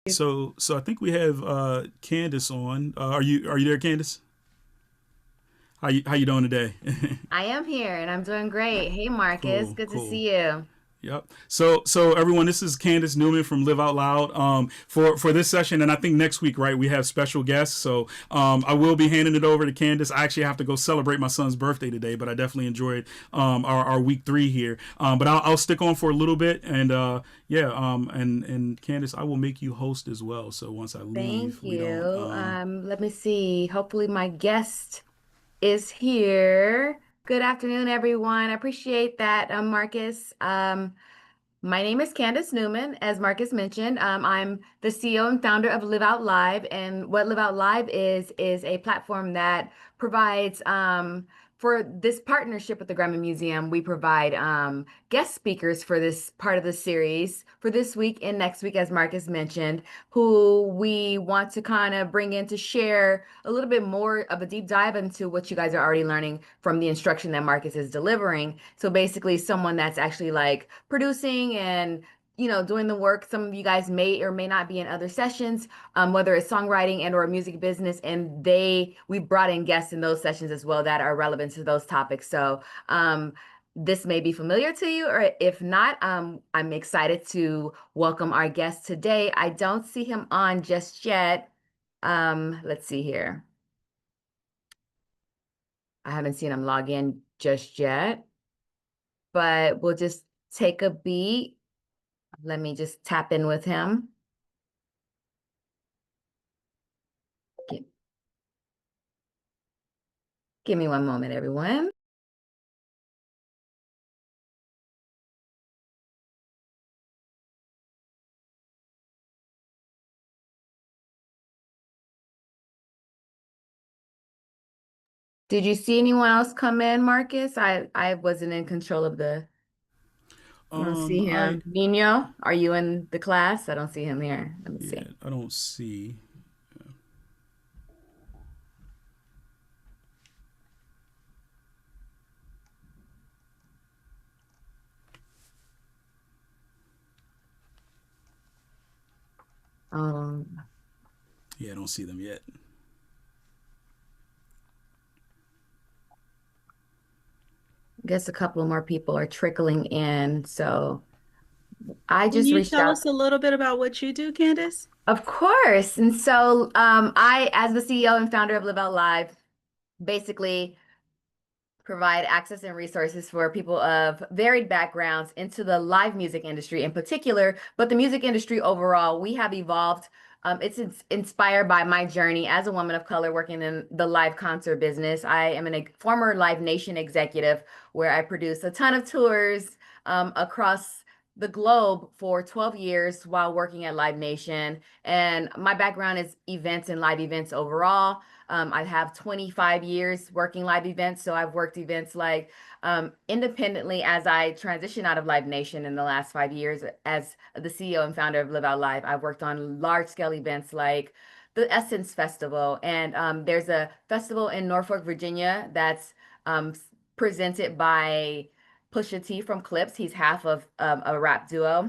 So I think we have Candace on. Are you there, Candace? How you doing today? I am here and I'm doing great. Hey Marcus, Cool, good to cool. see you. Yep. So everyone, this is Candace Newman from Live Out Loud. For this session, and I think next week, right, we have special guests. So I will be handing it over to Candace. I actually have to go celebrate my son's birthday today, but I definitely enjoyed our week 3 here. But I'll stick on for a little bit, and yeah, and Candace, I will make you host as well. So once I leave, Thank we don't. you. Let me see. Hopefully my guest is here. Good afternoon, everyone. I appreciate that, Marcus. My name is Candace Newman, as Marcus mentioned. I'm the CEO and founder of Live Out Live, and what Live Out Live is a platform that provides for this partnership with the Grammy Museum. We provide guest speakers for this part of the series for this week and next week, as Marcus mentioned, who we want to kind of bring in to share a little bit more of a deep dive into what you guys are already learning from the instruction that Marcus is delivering. So basically, someone that's actually like producing and doing the work. Some of you guys may or may not be in other sessions, whether it's songwriting and or music business, and we brought in guests in those sessions as well that are relevant to those topics. So this may be familiar to you, or if not, I'm excited to welcome our guest today. I don't see him on just yet. Let's see here. I haven't seen him log in just yet, but we'll just take a beat. Let me just tap in with him. Gi- Give me one moment, everyone. Did you see anyone else come in, Marcus? I wasn't in control of I don't see I him. Nino, are you in the class? I don't see him here. Let me Yeah, see. I don't see. Um, Yeah, I don't see them yet. I guess a couple more people are trickling in. So I Can just you reached tell out. us a little bit about what you do, Candace? Of course. And so I, as the CEO and founder of Live Out Live, basically provide access and resources for people of varied backgrounds into the live music industry in particular, but the music industry overall. We have evolved. It's inspired by my journey as a woman of color working in the live concert business. I am a former Live Nation executive where I produce a ton of tours across the globe for 12 years while working at Live Nation. And my background is events and live events overall. I have 25 years working live events. So I've worked events like independently as I transition out of Live Nation in the last 5 years as the CEO and founder of Live Out Live. I've worked on large scale events like the Essence Festival. And there's a festival in Norfolk, Virginia that's um, presented by Pusha T from Clips. He's half of a rap duo.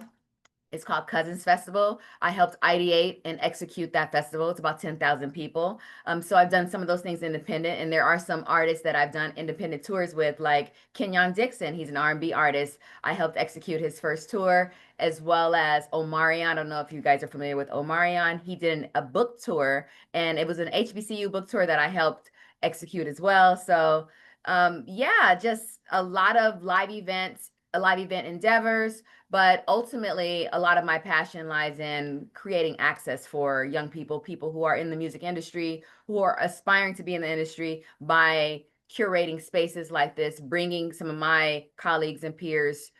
It's called Cousins Festival. I helped ideate and execute that festival. It's about 10,000 people. So I've done some of those things independent, and there are some artists that I've done independent tours with, like Kenyon Dixon. He's an R&B artist. I helped execute his first tour, as well as Omarion. I don't know if you guys are familiar with Omarion. He did a book tour, and it was an HBCU book tour that I helped execute as well. So yeah, just a lot of live event endeavors, but ultimately, a lot of my passion lies in creating access for young people, people who are in the music industry, who are aspiring to be in the industry by curating spaces like this, bringing some of my colleagues and peers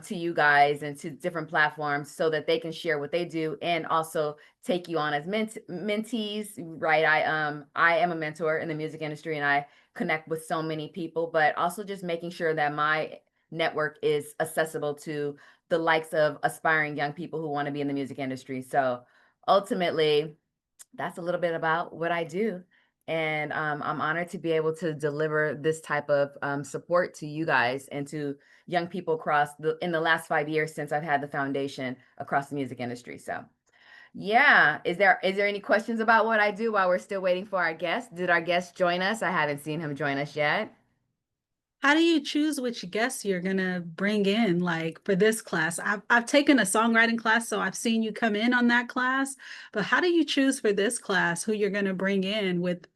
to you guys and to different platforms so that they can share what they do and also take you on as mentees, right? I am a mentor in the music industry and I connect with so many people, but also just making sure that my network is accessible to the likes of aspiring young people who want to be in the music industry. So ultimately, that's a little bit about what I do. And I'm honored to be able to deliver this type of support to you guys and to young people in the last 5 years since I've had the foundation across the music industry. So Yeah. Is there any questions about what I do while we're still waiting for our guest? Did our guest join us? I haven't seen him join us yet. How do you choose which guests you're gonna bring in? Like for this class, I've taken a songwriting class, so I've seen you come in on that class. But how do you choose for this class who you're gonna bring in with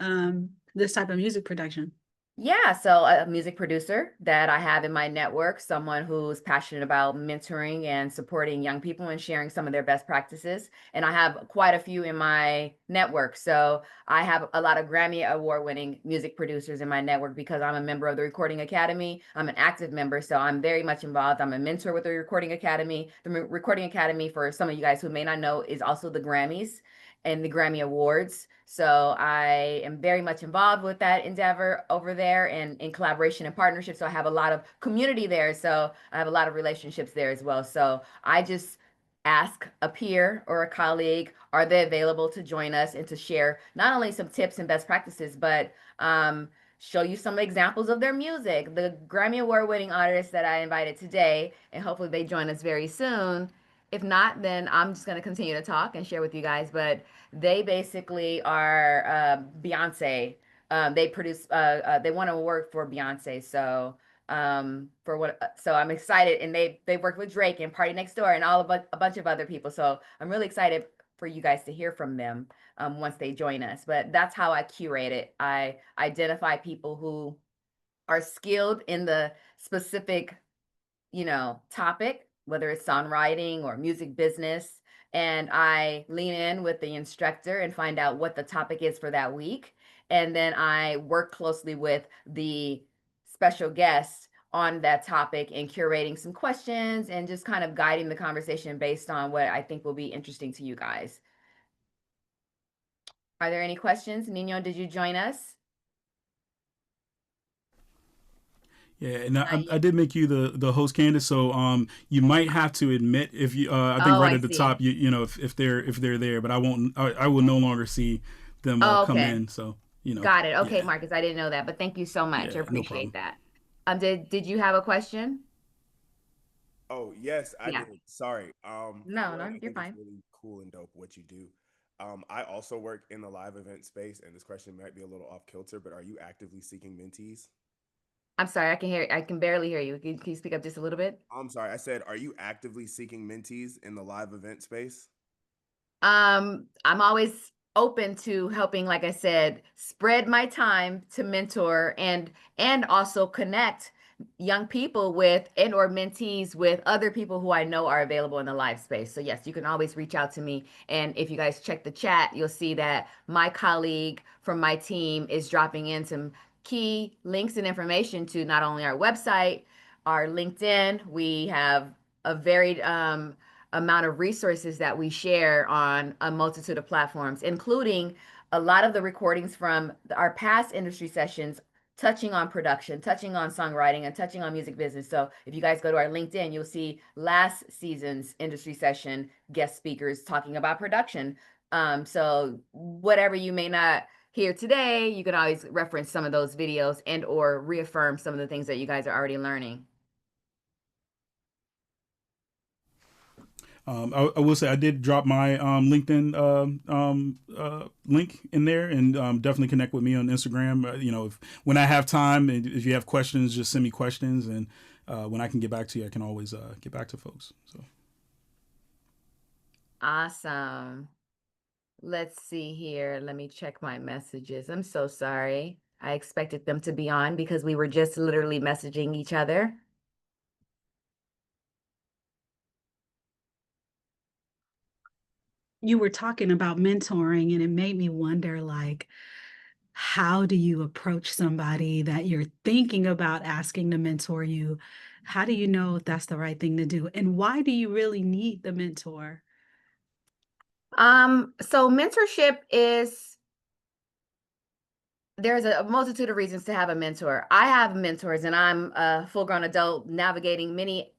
this type of music production? Yeah, so a music producer that I have in my network, someone who's passionate about mentoring and supporting young people and sharing some of their best practices. And I have quite a few in my network. So I have a lot of Grammy award-winning music producers in my network because I'm a member of the Recording Academy. I'm an active member, so I'm very much involved. I'm a mentor with the Recording Academy. The Recording Academy, for some of you guys who may not know, is also the Grammys and the Grammy Awards. So I am very much involved with that endeavor over there and in collaboration and partnership. So I have a lot of community there. So I have a lot of relationships there as well. So I just ask a peer or a colleague, are they available to join us and to share not only some tips and best practices, but show you some examples of their music. The Grammy Award winning artists that I invited today, and hopefully they join us very soon. If not, then I'm just going to continue to talk and share with you guys. But they basically are Beyonce. They produce. They want to work for Beyonce. So for what? So I'm excited, and they work with Drake and Party Next Door and a bunch of other people. So I'm really excited for you guys to hear from them once they join us. But that's how I curate it. I identify people who are skilled in the specific topic, whether it's songwriting or music business. And I lean in with the instructor and find out what the topic is for that week. And then I work closely with the special guests on that topic and curating some questions and just kind of guiding the conversation based on what I think will be interesting to you guys. Are there any questions? Nino, did you join us? Yeah, and Not I yet. did make you the host, Candace. So you might have to admit if you I think Oh, right I at the see. top if they're there, but I will no longer see them Oh, come okay. in. So Got it. Okay, yeah, Marcus, I didn't know that, but thank you so much. I yeah, no appreciate problem. that. Did you have a question? Oh, yes, I Yeah. did. Sorry. No, One, no, I you're think it's fine. really cool and dope what you do. I also work in the live event space, and this question might be a little off kilter, but are you actively seeking mentees? I'm sorry, I can barely hear you. Can you speak up just a little bit? I'm sorry, I said, are you actively seeking mentees in the live event space? I'm always open to helping, like I said, spread my time to mentor and also connect young people with and or mentees with other people who I know are available in the live space. So yes, you can always reach out to me. And if you guys check the chat, you'll see that my colleague from my team is dropping in some key links and information to not only our website, our LinkedIn. We have a varied amount of resources that we share on a multitude of platforms, including a lot of the recordings from our past industry sessions touching on production, touching on songwriting, and touching on music business. So if you guys go to our LinkedIn, you'll see last season's industry session guest speakers talking about production. So whatever you may not hear today, you can always reference some of those videos and or reaffirm some of the things that you guys are already learning. I will say I did drop my LinkedIn link in there, and definitely connect with me on Instagram. If when I have time, and if you have questions, just send me questions, and when I can get back to you, I can always get back to folks. So Awesome. Let's see here. Let me check my messages. I'm so sorry. I expected them to be on because we were just literally messaging each other. You were talking about mentoring, and it made me wonder, like, how do you approach somebody that you're thinking about asking to mentor you? How do you know if that's the right thing to do? And why do you really need the mentor? So mentorship is there's a multitude of reasons to have a mentor. I have mentors and I'm a full-grown adult navigating many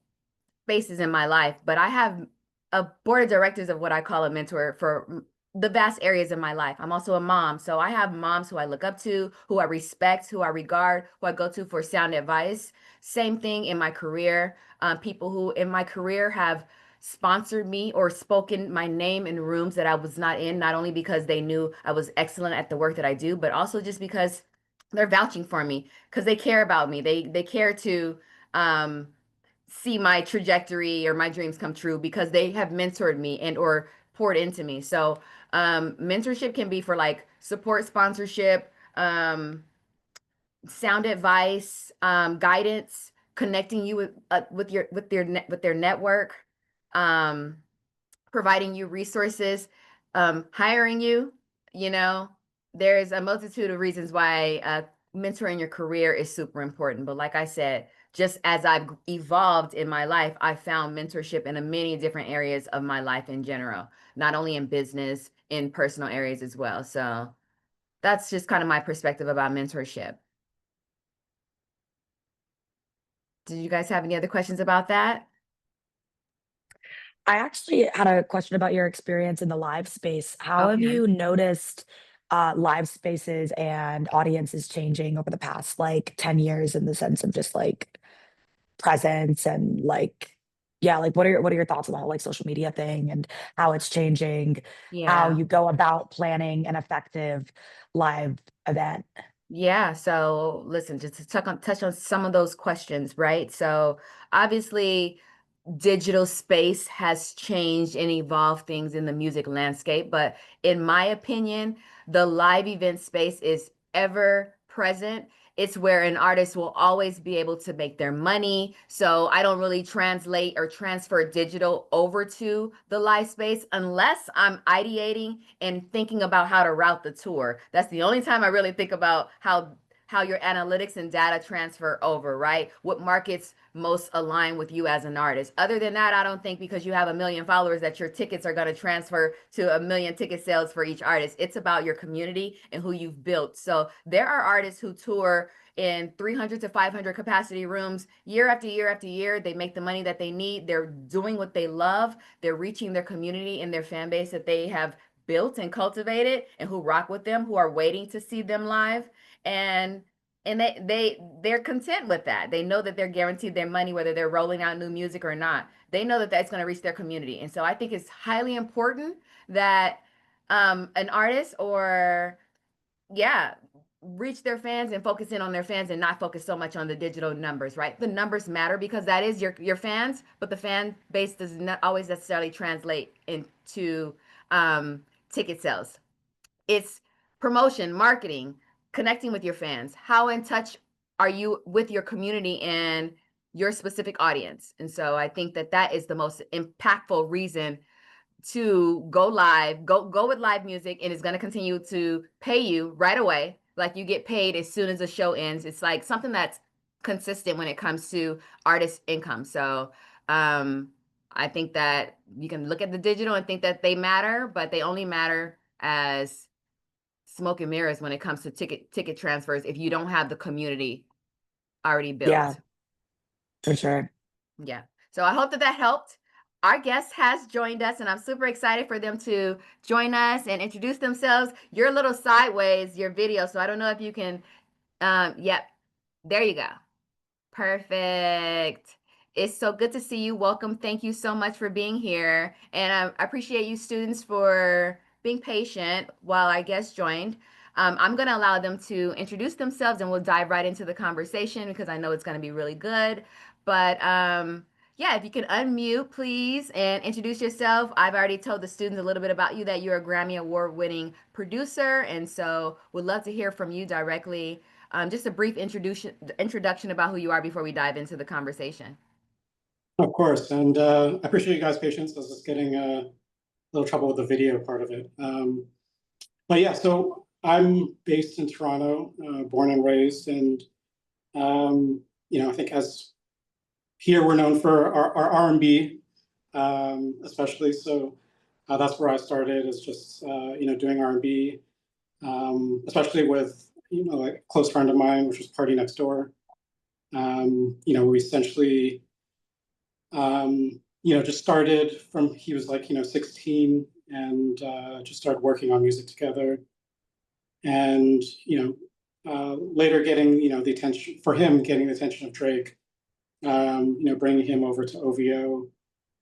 spaces in my life, but I have a board of directors of what I call a mentor for the vast areas of my life. I'm also a mom, so I have moms who I look up to, who I respect, who I regard, who I go to for sound advice. Same thing in my career. People who in my career have sponsored me or spoken my name in rooms that I was not in, not only because they knew I was excellent at the work that I do, but also just because they're vouching for me because they care about me. They care to um see my trajectory or my dreams come true because they have mentored me and or poured into me. So mentorship can be for like support, sponsorship, sound advice, guidance, connecting you with their network, um, providing you resources, hiring you. You know, there's a multitude of reasons why mentoring your career is super important. But like I said, just as I've evolved in my life, I found mentorship in a many different areas of my life in general, not only in business, in personal areas as well. So that's just kind of my perspective about mentorship. Did you guys have any other questions about that? I actually had a question about your experience in the live space. How have Okay. you noticed live spaces and audiences changing over the past like 10 years in the sense of just like presence and like yeah, like what are your thoughts on the whole like social media thing and how it's changing, how Yeah. you go about planning an effective live event? Yeah. So listen, just to touch on some of those questions, right? So obviously digital space has changed and evolved things in the music landscape. But in my opinion, the live event space is ever present. It's where an artist will always be able to make their money. So I don't really translate or transfer digital over to the live space unless I'm ideating and thinking about how to route the tour. That's the only time I really think about how your analytics and data transfer over, right? What markets most align with you as an artist. Other than that, I don't think because you have 1 million followers that your tickets are going to transfer to 1 million ticket sales for each artist. It's about your community and who you've built. So there are artists who tour in 300 to 500 capacity rooms year after year after year. They make the money that they need. They're doing what they love. They're reaching their community and their fan base that they have built and cultivated and who rock with them, who are waiting to see them live. And they're content with that. They know that they're guaranteed their money whether they're rolling out new music or not. They know that that's going to reach their community. And so I think it's highly important that an artist or yeah, reach their fans and focus in on their fans and not focus so much on the digital numbers, right? The numbers matter because that is your fans, but the fan base does not always necessarily translate into ticket sales. It's promotion, marketing, connecting with your fans. How in touch are you with your community and your specific audience? And so I think that that is the most impactful reason to go live, go with live music, and it's going to continue to pay you right away. Like you get paid as soon as the show ends. It's like something that's consistent when it comes to artist income. So I think that you can look at the digital and think that they matter, but they only matter as smoke and mirrors when it comes to ticket transfers if you don't have the community already Yeah, built. for sure. Yeah. So I hope that that helped. Our guest has joined us, and I'm super excited for them to join us and introduce themselves. You're a little sideways, your video, so I don't know if you can. Yep, there you go. Perfect. It's so good to see you. Welcome. Thank you so much for being here. And I appreciate you students for being patient while our guest joined. I'm going to allow them to introduce themselves and we'll dive right into the conversation because I know it's going to be really good. But yeah, if you can unmute, please, and introduce yourself. I've already told the students a little bit about you that you're a Grammy Award-winning producer. And so would love to hear from you directly. Just a brief introduction about who you are before we dive into the conversation. Of course, and I appreciate you guys' patience. I was just getting a little trouble with the video part of it. But yeah, so I'm based in Toronto, born and raised, and I think as here we're known for our R&B, especially. So that's where I started, is just doing R&B, especially with like a close friend of mine, which was Party Next Door. We essentially just started from, he was like 16, and just started working on music together, and later getting the attention for him, getting the attention of Drake, bringing him over to OVO,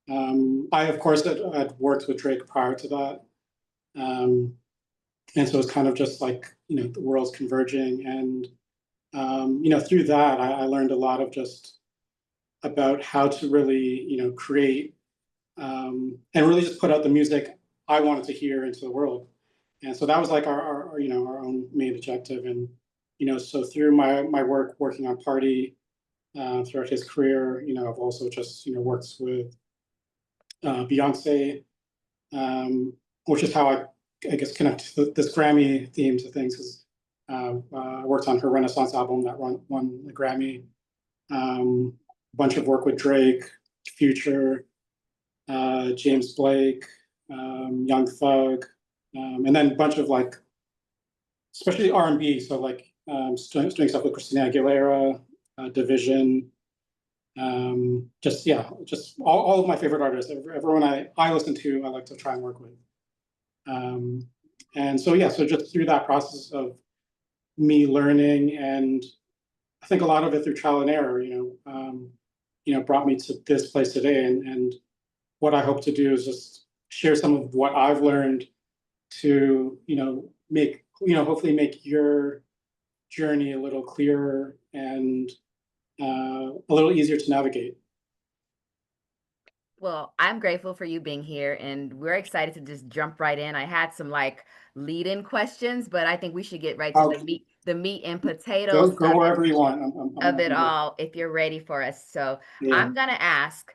I, of course, had worked with Drake prior to that. And so it's kind of just like, the world's converging. And, through that, I learned a lot of just about how to really, create and really just put out the music I wanted to hear into the world. And so that was like our own main objective. And, so through my work working on Party throughout his career, I've also just, worked with Beyonce, which is how I guess connect this Grammy theme to things. Because I worked on her Renaissance album that won the Grammy. A bunch of work with Drake, Future, James Blake, Young Thug, and then a bunch of like, especially R&B. So like doing stuff with Christina Aguilera, Division, just all of my favorite artists. Everyone I listen to, I like to try and work with. And so so just through that process of me learning, and I think a lot of it through trial and error, brought me to this place today. And what I hope to do is just share some of what I've learned to, make, hopefully make your journey a little clearer and a little easier to navigate. Well, I'm grateful for you being here, and we're excited to just jump right in. I had some like lead-in questions, but I think we should get right to the meat and potatoes Go wherever you want. of it all, if you're ready for us. So Yeah. I'm gonna ask,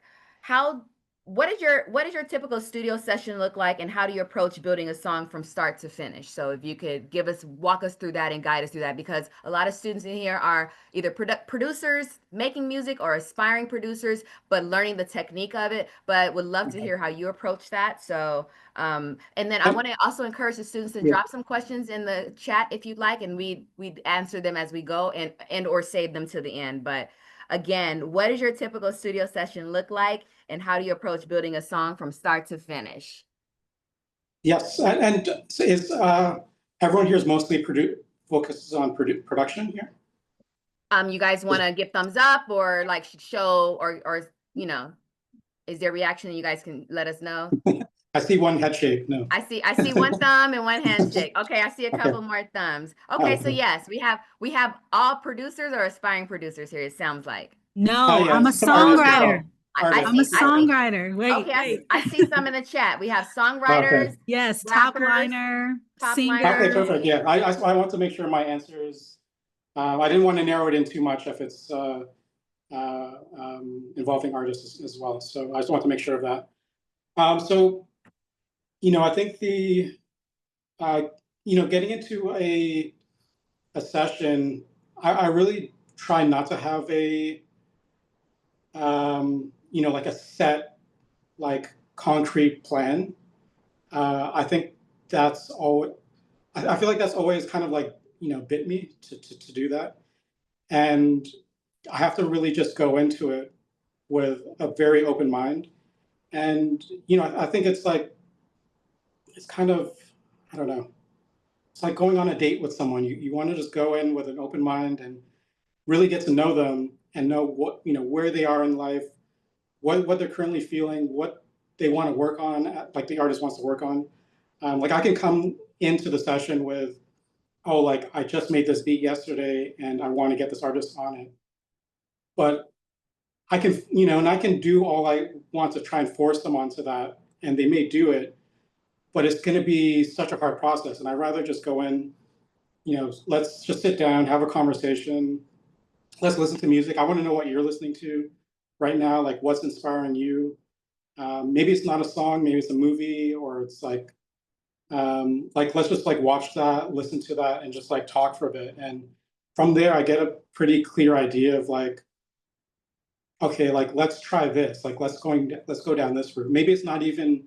what is your typical studio session look like, and how do you approach building a song from start to finish? So if you could walk us through that and guide us through that, because a lot of students in here are either producers making music or aspiring producers, but learning the technique of it. But would love to hear how you approach that. So and then I want to also encourage the students to drop some questions in the chat if you'd like, and we'd answer them as we go, and or save them to the end. But again, what does your typical studio session look like, and how do you approach building a song from start to finish? Yes, and is everyone here is mostly focuses on production here? You guys want to give thumbs up or like show or is there reaction, and you guys can let us know? I see one head shake. No. I see one thumb and one handshake. Okay, I see a couple more thumbs. Okay, so yes, we have all producers or aspiring producers here, it sounds like. No, yeah, I'm a some artists as songwriter. well. I'm a songwriter. Wait, Okay, wait. I see some in the chat. We have songwriters. Yes, top rappers, liner, top singer. liner. Okay, perfect. Yeah, I want to make sure my answers. I didn't want to narrow it in too much if it's involving artists as well. So I just want to make sure of that. So, I think the getting into a session, I really try not to have a like a set, like concrete plan. I think that's all. I feel like that's always kind of like bit me to do that, and I have to really just go into it with a very open mind. And I think it's kind of, I don't know, it's like going on a date with someone. You want to just go in with an open mind and really get to know them and know what where they are in life, what they're currently feeling, what they want to work on, like the artist wants to work on. Like I can come into the session with, oh, like I just made this beat yesterday and I want to get this artist on it, but I can and I can do all I want to try and force them onto that, and they may do it, but it's going to be such a hard process. And I'd rather just go in, let's just sit down, have a conversation. Let's listen to music. I want to know what you're listening to right now, like what's inspiring you. Maybe it's not a song, maybe it's a movie, or it's like let's just like watch that, listen to that, and just like talk for a bit. And from there, I get a pretty clear idea of like, okay, like let's try this. Like let's go down this route. Maybe it's not even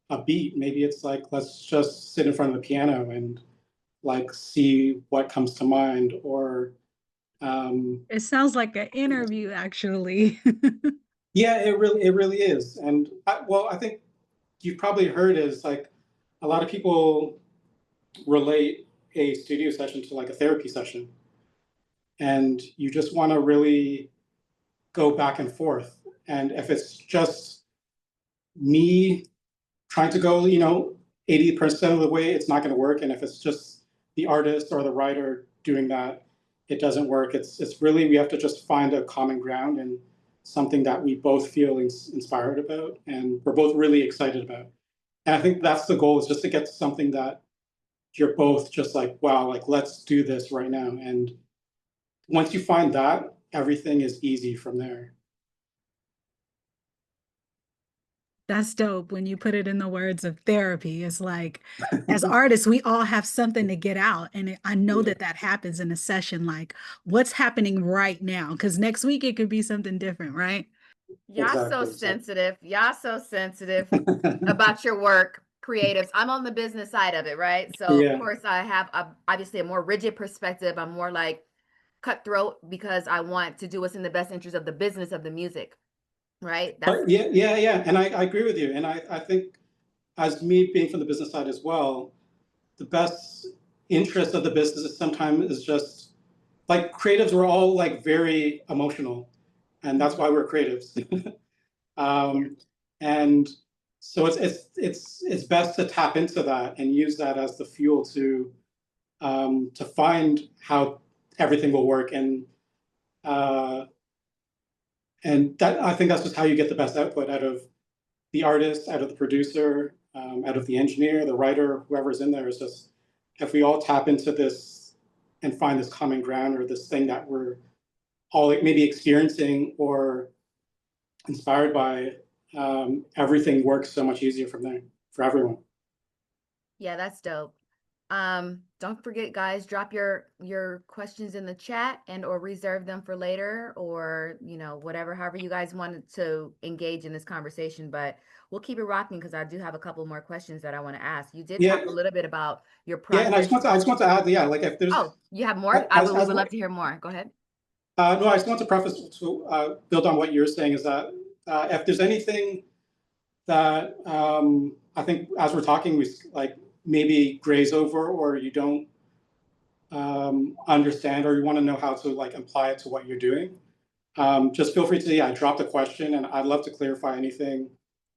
a beat. Maybe it's like let's just sit in front of the piano and like see what comes to mind. Or it sounds like an interview, actually. yeah, it really is. And I think you've probably heard is like a lot of people relate a studio session to like a therapy session, and you just want to really go back and forth. And if it's just me trying to go, 80% of the way, it's not going to work. And if it's just the artist or the writer doing that, it doesn't work. It's really, we have to just find a common ground and something that we both feel inspired about and we're both really excited about. And I think that's the goal, is just to get to something that you're both just like, wow, like let's do this right now. And once you find that, everything is easy from there. That's dope when you put it in the words of therapy. It's like, as artists, we all have something to get out. And I know Yeah. that happens in a session, like what's happening right now? Because next week it could be something different, right? Y'all so Exactly. sensitive. Y'all so sensitive about your work, creatives. I'm on the business side of it, right? So of Yeah. course I have obviously a more rigid perspective. I'm more like cutthroat because I want to do what's in the best interest of the business of the music, right? That's But yeah. And I agree with you. And I think, as me being from the business side as well, the best interest of the business is sometimes is just like creatives, we're all like very emotional, and that's why we're creatives. And so it's best to tap into that and use that as the fuel to find how everything will work. Uh, and that, I think that's just how you get the best output out of the artist, out of the producer, out of the engineer, the writer, whoever's in there. Is just, if we all tap into this and find this common ground or this thing that we're all maybe experiencing or inspired by, everything works so much easier from there for everyone. Yeah, that's dope. Don't forget, guys, drop your questions in the chat and or reserve them for later, or whatever, however you guys wanted to engage in this conversation. But we'll keep it rocking because I do have a couple more questions that I want to ask. You did Yeah. talk a little bit about your Yeah, and process. I just want to add, yeah, like if there's Oh, you have more? We would love to hear more. Go ahead. no, I just want to preface to build on what you're saying, is that if there's anything that I think as we're talking, we like maybe graze over, or you don't understand, or you want to know how to like apply it to what you're doing, just feel free to drop the question, and I'd love to clarify anything,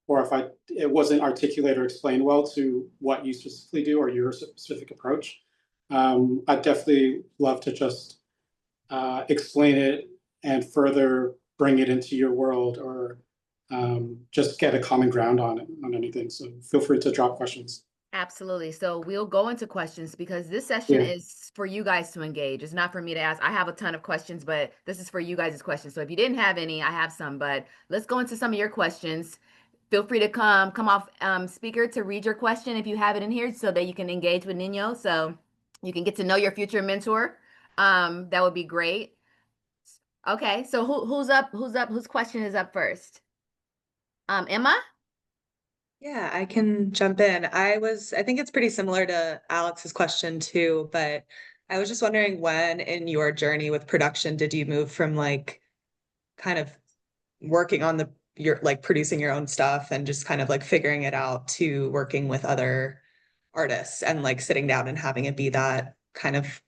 or if it wasn't articulated or explained well to what you specifically do or your specific approach. I'd definitely love to just explain it and further bring it into your world, or just get a common ground on anything. So feel free to drop questions. Absolutely. So we'll go into questions because this session is for you guys to engage. It's not for me to ask. I have a ton of questions, but this is for you guys' questions. So if you didn't have any, I have some, but let's go into some of your questions. Feel free to come off speaker to read your question if you have it in here, so that you can engage with Neenyo, so you can get to know your future mentor. That would be great. Okay, so who's up? Whose question is up first? Emma? Yeah, I can jump in. I think it's pretty similar to Alex's question too, but I was just wondering, when in your journey with production did you move from like kind of working on your like producing your own stuff and just kind of like figuring it out, to working with other artists and like sitting down and having it be that kind of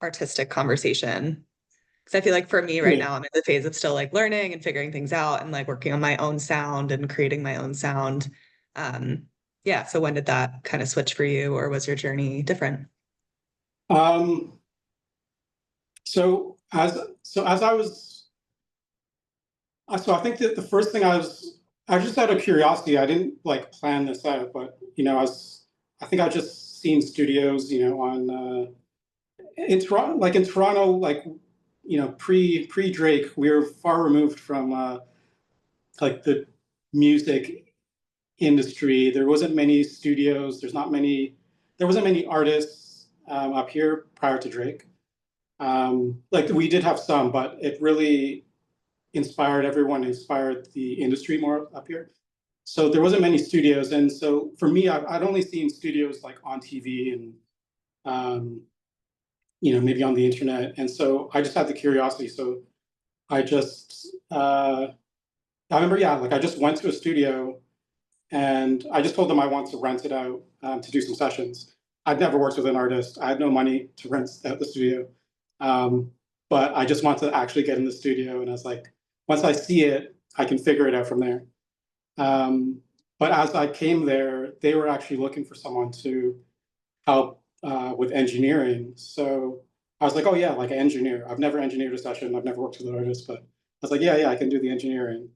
artistic conversation? Because I feel like for me right now, I'm in the phase of still like learning and figuring things out and like working on my own sound and creating my own sound. Yeah. So when did that kind of switch for you, or was your journey different? So as I was, so I think that the first thing I just out of curiosity, I didn't like plan this out, but I think I just seen studios, on in Toronto, like pre Drake, we were far removed from like the music industry. There wasn't many studios. There wasn't many artists up here prior to Drake. Like we did have some, but it really inspired the industry more up here. So there wasn't many studios, and so for me, I'd only seen studios like on TV and maybe on the internet, and so I just had the curiosity. So I just I remember, like I just went to a studio and I just told them I want to rent it out to do some sessions. I'd never worked with an artist. I had no money to rent out the studio. But I just wanted to actually get in the studio. And I was like, once I see it, I can figure it out from there. But as I came there, they were actually looking for someone to help with engineering. So I was like, oh yeah, like an engineer. I've never engineered a session. I've never worked with an artist, but I was like, yeah, I can do the engineering.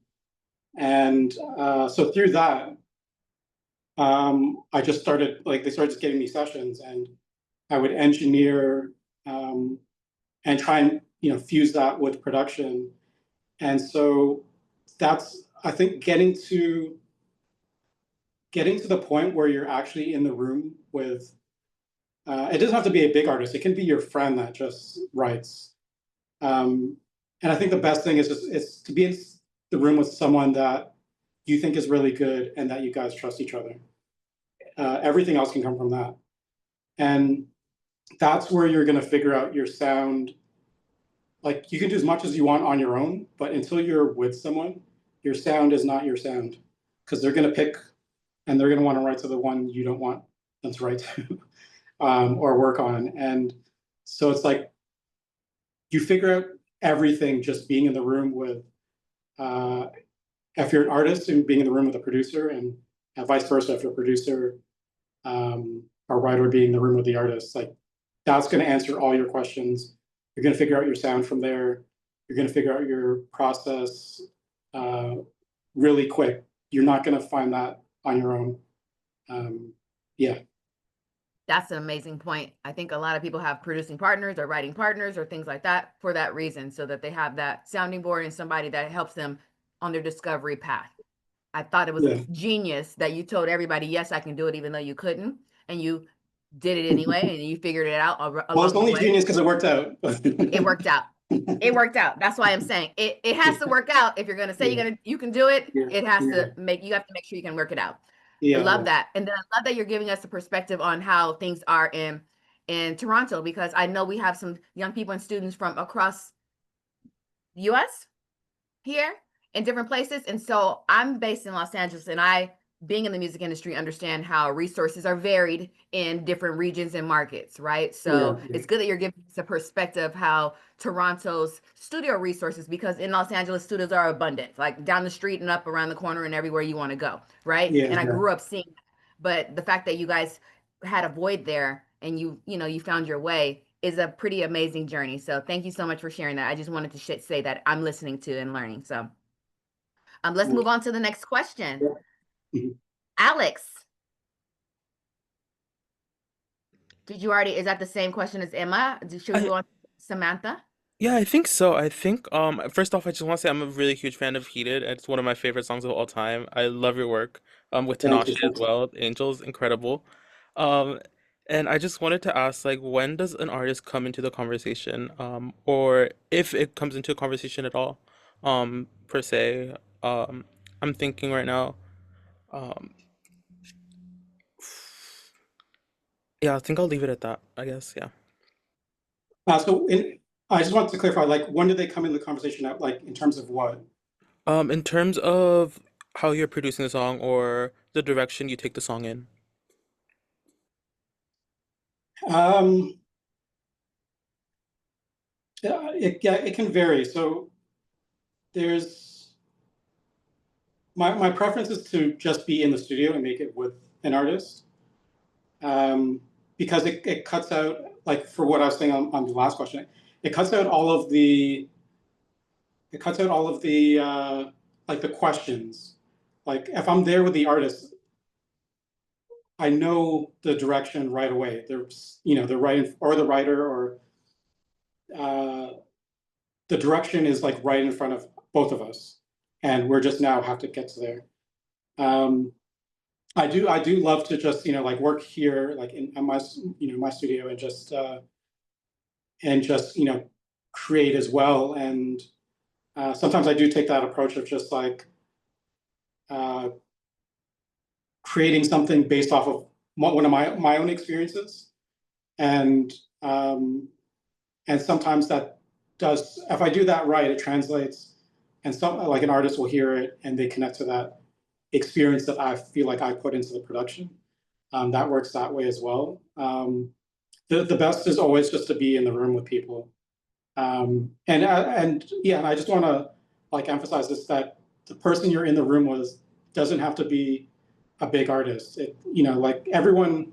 And so through that, I just started, like, they started just giving me sessions, and I would engineer and try and, fuse that with production. And so that's, I think, getting to the point where you're actually in the room with, it doesn't have to be a big artist. It can be your friend that just writes. And I think the best thing is to be in the room with someone that you think is really good and that you guys trust each other. Everything else can come from that. And that's where you're going to figure out your sound. Like, you can do as much as you want on your own, but until you're with someone, your sound is not your sound, because they're going to pick and they're going to want to write to the one you don't want them to write to or work on. And so it's like you figure out everything just being in the room with, if you're an artist, and being in the room with a producer, and vice versa, if you're a producer or writer, being in the room with the artist. Like, that's going to answer all your questions. You're going to figure out your sound from there. You're going to figure out your process really quick. You're not going to find that on your own. Yeah. That's an amazing point. I think a lot of people have producing partners or writing partners or things like that for that reason, so that they have that sounding board and somebody that helps them on their discovery path. I thought it was genius that you told everybody, yes, I can do it, even though you couldn't, and you did it anyway, and you figured it out along Well, it's only the way. genius because it worked out. It worked out. It worked out. That's why I'm saying it has to work out. If you're going to say you can do it, it has to you have to make sure you can work it out. I love that. And then I love that you're giving us a perspective on how things are in Toronto, because I know we have some young people and students from across the US here in different places. And so I'm based in Los Angeles, and I, being in the music industry, understand how resources are varied in different regions and markets, right? So it's good that you're giving us a perspective how Toronto's studio resources, because in Los Angeles, studios are abundant, like down the street and up around the corner and everywhere you want to go, right? And I grew up seeing, but the fact that you guys had a void there and you found your way is a pretty amazing journey. So thank you so much for sharing that. I just wanted to say that I'm listening to and learning. So let's move on to the next question. Alex, is that the same question as Emma? Should we go on to Samantha? Yeah, I think so. I think first off, I just want to say I'm a really huge fan of Heated. It's one of my favorite songs of all time. I love your work. With Thank you. Tinashe as well. Angel's incredible. Um and I just wanted to ask, like, when does an artist come into the conversation? Or if it comes into a conversation at all, per se. I'm thinking right now. Um yeah, I think I'll leave it at that, I guess. Yeah. I just wanted to clarify, like, when did they come in the conversation out, like, in terms of what? In terms of how you're producing the song or the direction you take the song in. Um, it can vary. So there's my preference is to just be in the studio and make it with an artist, because it cuts out, like, for what I was saying on the last question, it cuts out all of the like the questions. Like, if I'm there with the artist, I know the direction right away. They're writing, or the writer, or the direction is like right in front of both of us, and we're just now have to get to there. I do love to just like work here, like in my my studio, and just create as well. And sometimes I do take that approach of just like creating something based off of one of my own experiences, and sometimes that does, if I do that right, it translates, and some, like, an artist will hear it and they connect to that experience that I feel like I put into the production. That works that way as well. The best is always just to be in the room with people. And I just want to, like, emphasize this, that the person you're in the room with doesn't have to be a big artist. Like everyone,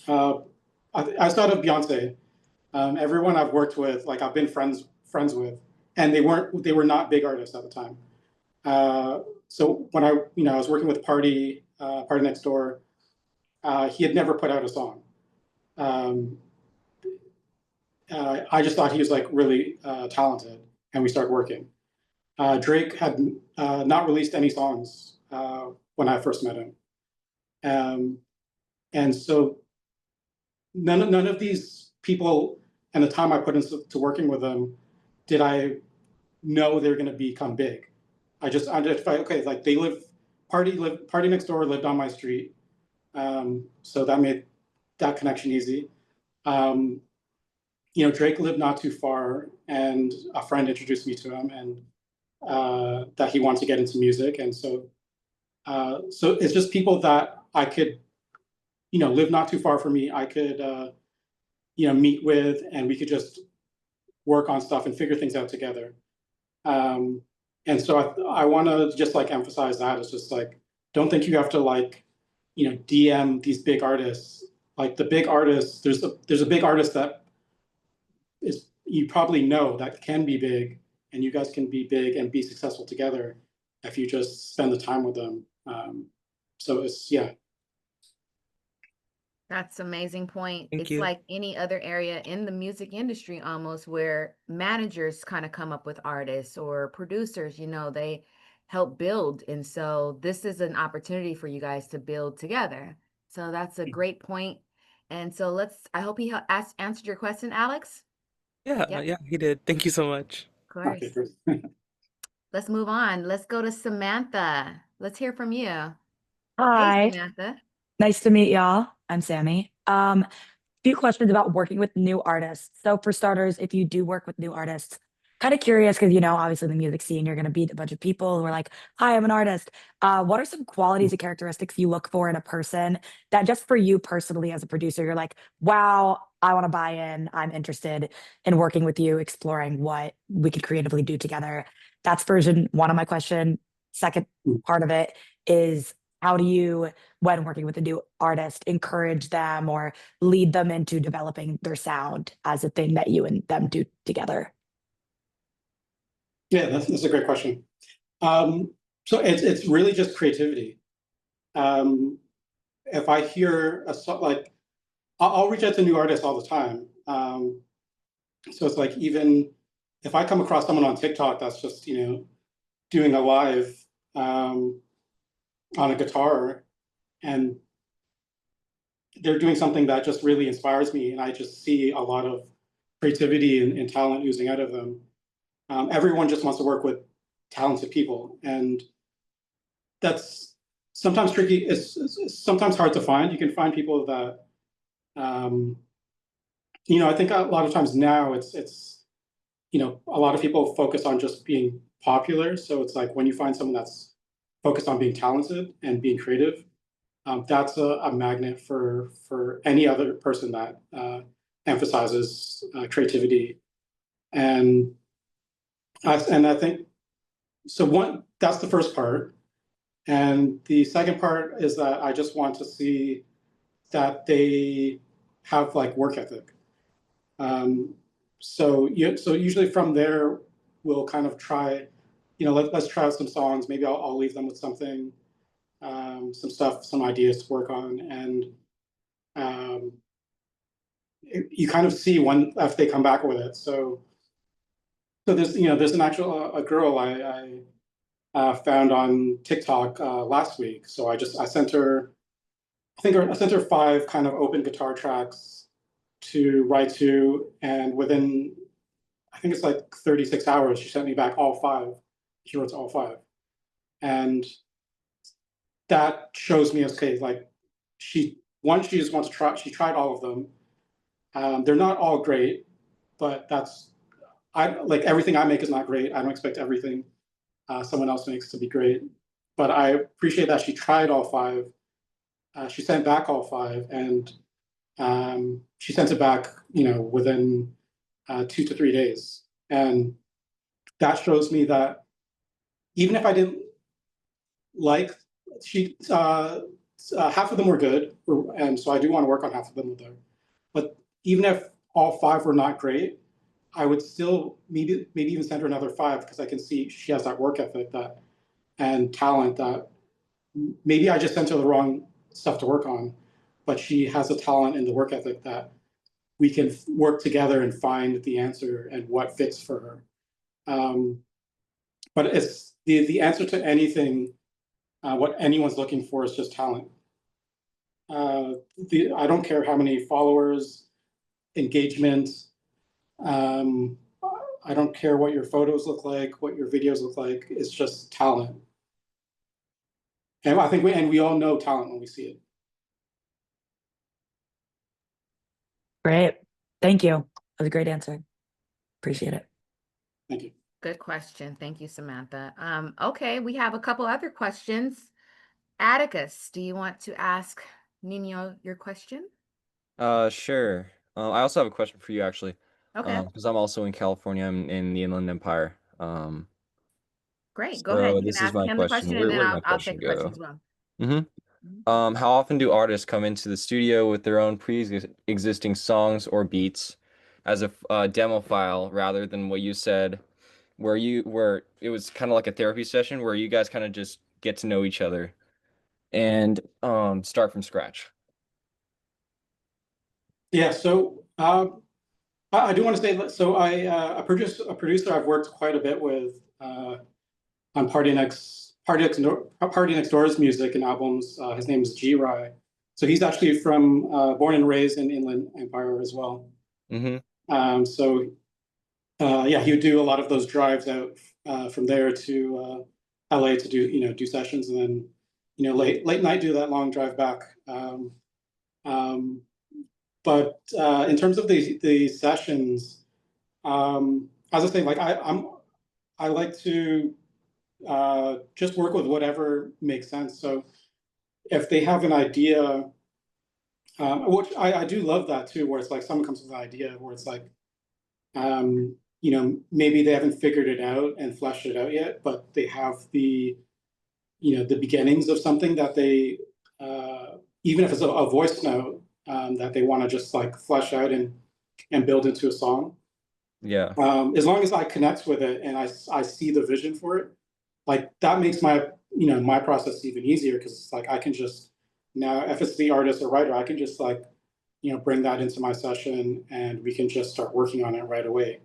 outside of Beyonce, everyone I've worked with, like I've been friends with, and they were not big artists at the time. So when I was working with Party Next Door, he had never put out a song. I just thought he was like really talented, and we started working. Drake had not released any songs when I first met him, and so none of these people, and the time I put into working with them, did I know they're going to become big. I just felt okay, like Party Next Door lived on my street, so that made that connection easy. Drake lived not too far, and a friend introduced me to him, and that he wanted to get into music, and so it's just people that I could, live not too far from me. I could, meet with, and we could just work on stuff and figure things out together. And so I want to just like emphasize that it's just like, don't think you have to like, DM these big artists. Like the big artists, there's a big artist that is, you probably know, that can be big, and you guys can be big and be successful together if you just spend the time with them. So it's, yeah. That's an amazing point. Thank It's you. like any other area in the music industry almost, where managers kind of come up with artists, or producers, they help build. And so this is an opportunity for you guys to build together. So that's a great point. And so I hope he answered your question, Alex. Yeah, Yep, yeah, he did. Thank you so much. of course. Okay, great. Let's move on. Let's go to Samantha. Let's hear from you. Hey, Hi, Samantha. nice to meet y'all. I'm Sammy. Few questions about working with new artists. So for starters, if you do work with new artists, kind of curious because obviously in the music scene, you're gonna meet a bunch of people who are like, "Hi, I'm an artist." What are some qualities and characteristics you look for in a person that just for you personally as a producer, you're like, "Wow, I want to buy in. I'm interested in working with you, exploring what we could creatively do together." That's version one of my question. Second part of it is how do you, when working with a new artist, encourage them or lead them into developing their sound as a thing that you and them do together? Yeah, that's a great question. So it's really just creativity. If I hear a song, like I'll reach out to new artists all the time. So it's like, even if I come across someone on TikTok that's just doing a live on a guitar, and they're doing something that just really inspires me, and I just see a lot of creativity and talent oozing out of them. Everyone just wants to work with talented people, and that's sometimes tricky. It's sometimes hard to find. You can find people that, I think a lot of times now it's a lot of people focus on just being popular. So it's like when you find someone that's focused on being talented and being creative, that's a magnet for any other person that emphasizes creativity. And I think so. That's the first part, and the second part is that I just want to see that they have like work ethic. So usually from there we'll kind of try, let's try out some songs. Maybe I'll leave them with something, some stuff, some ideas to work on, and you kind of see when if they come back with it. So there's an actual a girl I found on TikTok last week. So I sent her, I sent her 5 kind of open guitar tracks to write to, and within, I think it's like 36 hours, she sent me back all 5. She wrote all 5, and that shows me, okay, like she just wants to try. She tried all of them. They're not all great, but I like everything I make is not great. I don't expect everything someone else makes to be great, but I appreciate that she tried all 5. She sent back all 5, and she sent it back, within 2 to 3 days, and that shows me that even if I didn't like half of them were good, and so I do want to work on half of them with her. But even if all 5 were not great, I would still maybe even send her another 5 because I can see she has that work ethic and talent that maybe I just sent her the wrong stuff to work on, but she has a talent and the work ethic that we can work together and find the answer and what fits for her. But it's the answer to anything. What anyone's looking for is just talent. I don't care how many followers, engagement. I don't care what your photos look like, what your videos look like. It's just talent. And I think we all know talent when we see it. Great. Thank you. That was a great answer. Appreciate it. Thank you. Good question. Thank you, Samantha. Okay, we have a couple other questions. Atticus, do you want to ask Neenyo your question? Sure. I also have a question for you actually, Okay, because I'm also in California. I'm in the Inland Empire. great. Go ahead. So You can this is ask my him the question. question and then Where did my I'll question take the question go? as well. Mm-hmm. How often do artists come into the studio with their own pre-existing songs or beats as a demo file rather than what you said, where it was kind of like a therapy session where you guys kind of just get to know each other and start from scratch? Yeah. So I do want to say, so a producer I've worked quite a bit with on Party Next Door's music and albums. His name is G Rai. So he's actually from born and raised in Inland Empire as well. So yeah, he would do a lot of those drives out from there to LA to do sessions, and then late night do that long drive back. But in terms of the sessions, as I say, like I like to just work with whatever makes sense. So if they have an idea, which I do love that too, where it's like someone comes with an idea where it's like, maybe they haven't figured it out and fleshed it out yet, but they have the beginnings of something that they, even if it's a voice note, that they want to just like flesh out and build into a song. Yeah. As long as I connect with it and I see the vision for it, like that makes my process even easier, because it's like I can just now, if it's the artist or writer, I can just like bring that into my session and we can just start working on it right away.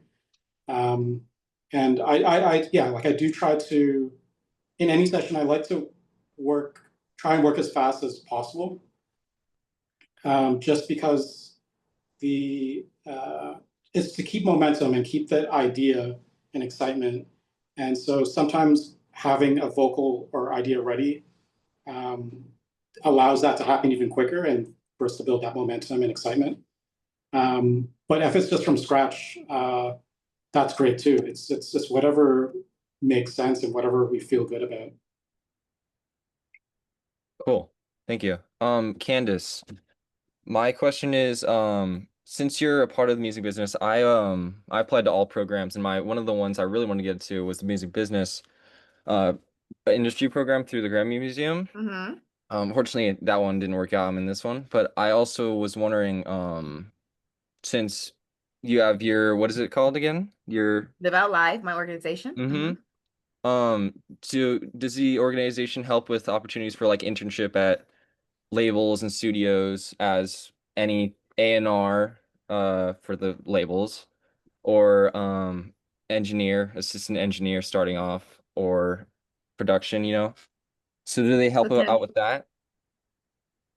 And yeah, like I do try to, in any session, I like to try and work as fast as possible, just because it's to keep momentum and keep that idea and excitement. And so sometimes having a vocal or idea ready allows that to happen even quicker and for us to build that momentum and excitement. But if it's just from scratch, that's great too. It's just whatever makes sense and whatever we feel good about. Cool. Thank you. Candace, my question is, since you're a part of the music business, I applied to all programs, and one of the ones I really wanted to get to was the music business industry program through the Grammy Museum. Fortunately, that one didn't work out. I'm in this one, but I also was wondering, since you have what is it called again? Live Out Live, my organization. Does the organization help with opportunities for like internship at labels and studios as any A&R for the labels, or assistant engineer starting off, or production, So do they help out with that?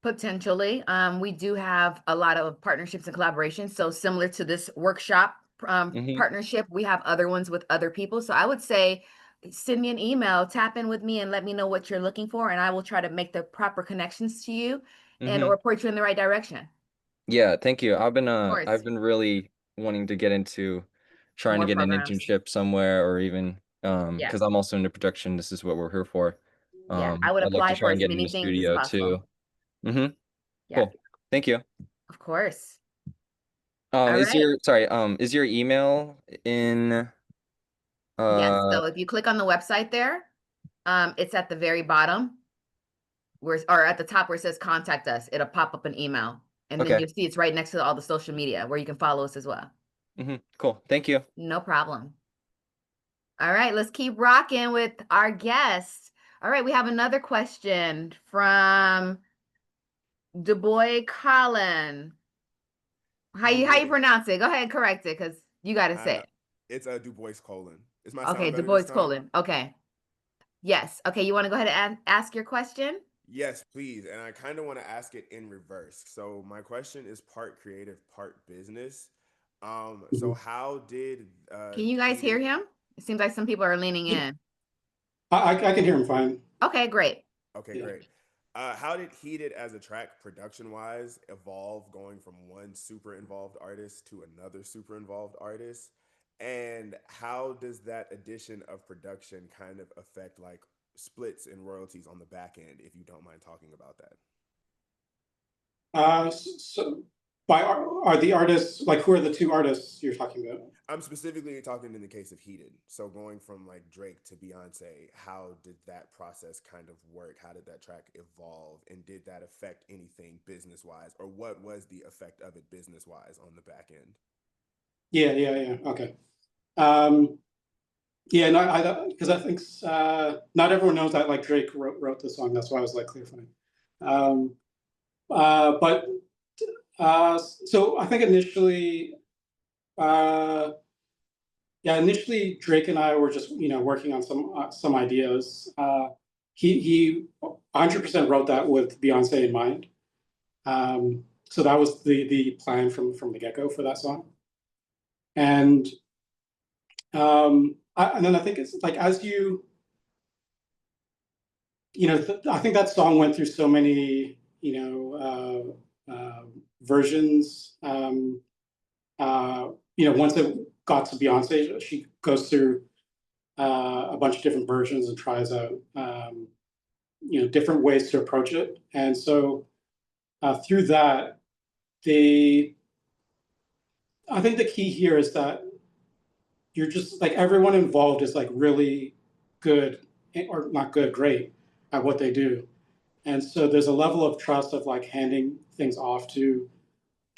Potentially. We do have a lot of partnerships and collaborations. So similar to this workshop partnership, we have other ones with other people. So I would say send me an email, tap in with me, and let me know what you're looking for, and I will try to make the proper connections to you or point you in the right direction. Yeah, thank you. I've course. been really wanting to get into trying to More get an programs. internship somewhere, or even Yeah. because I'm also into production. This is what we're here for. Yeah, I would I'd like to apply try for and as get in the many things as studio too. possible. Yeah, Cool. Thank you. of course. All right. Is your email in Yes, so if you click on the website there, it's at the very bottom. or at the top where it says contact us, it'll pop up an email. And then Okay. you'll see it's right next to all the social media where you can follow us as well. Cool. Thank you. No problem. All right, let's keep rocking with our guests. All right, we have another question from DuBois Colin. How you pronounce it? Go ahead and correct it because you got to say it. It's a Du Bois colon. Is my Okay, sound better Du Bois this time? colon. Okay. Yes. Okay, you want to go ahead and ask your question? Yes, please. And I kind of want to ask it in reverse. So my question is part creative, part business. So how did Can you guys hear him? It seems like some people are leaning in. I can hear him fine. Okay, great. Okay, great. How did Heated as a track production-wise evolve going from one super involved artist to another super involved artist? And how does that addition of production kind of affect like splits and royalties on the back end, if you don't mind talking about that? So are the artists, like, who are the two artists you're talking about? I'm specifically talking in the case of Heated. So going from like Drake to Beyonce, how did that process kind of work? How did that track evolve? And did that affect anything business-wise? Or what was the effect of it business-wise on the back end? Yeah. Okay. Yeah, no, because I think not everyone knows that like Drake wrote the song. That's why I was like clarifying. So I think initially, initially Drake and I were just working on some ideas. He 100% wrote that with Beyonce in mind. So that was the plan from the get-go for that song. And and then I think it's like as I think that song went through so many versions. Once it got to Beyonce, she goes through a bunch of different versions and tries out different ways to approach it. And so through that, I think the key here is that you're just like everyone involved is like really good, or not good, great at what they do. And so there's a level of trust of like handing things off to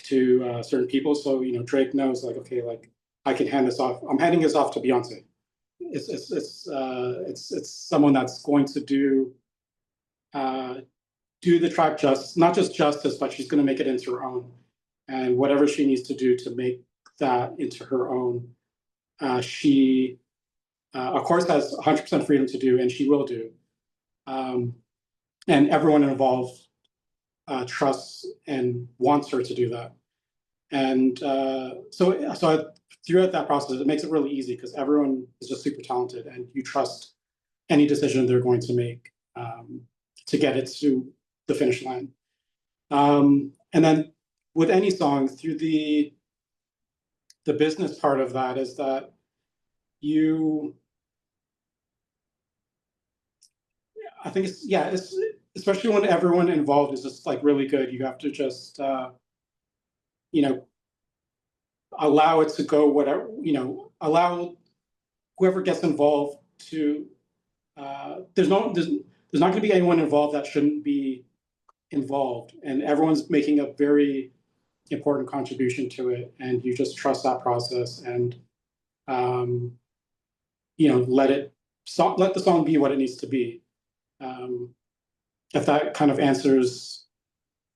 certain people. So Drake knows like, okay, like I can hand this off. I'm handing this off to Beyonce. It's someone that's going to do the track not just justice, but she's going to make it into her own. And whatever she needs to do to make that into her own, she of course has 100% freedom to do, and she will do. And everyone involved trusts and wants her to do that. And so throughout that process, it makes it really easy because everyone is just super talented, and you trust any decision they're going to make to get it to the finish line. And then with any song, through the business part of that is that I think it's especially when everyone involved is just like really good. You have to just allow it to go whatever, allow whoever gets involved to. There's not going to be anyone involved that shouldn't be involved, and everyone's making a very important contribution to it, and you just trust that process and let the song be what it needs to be. If that kind of answers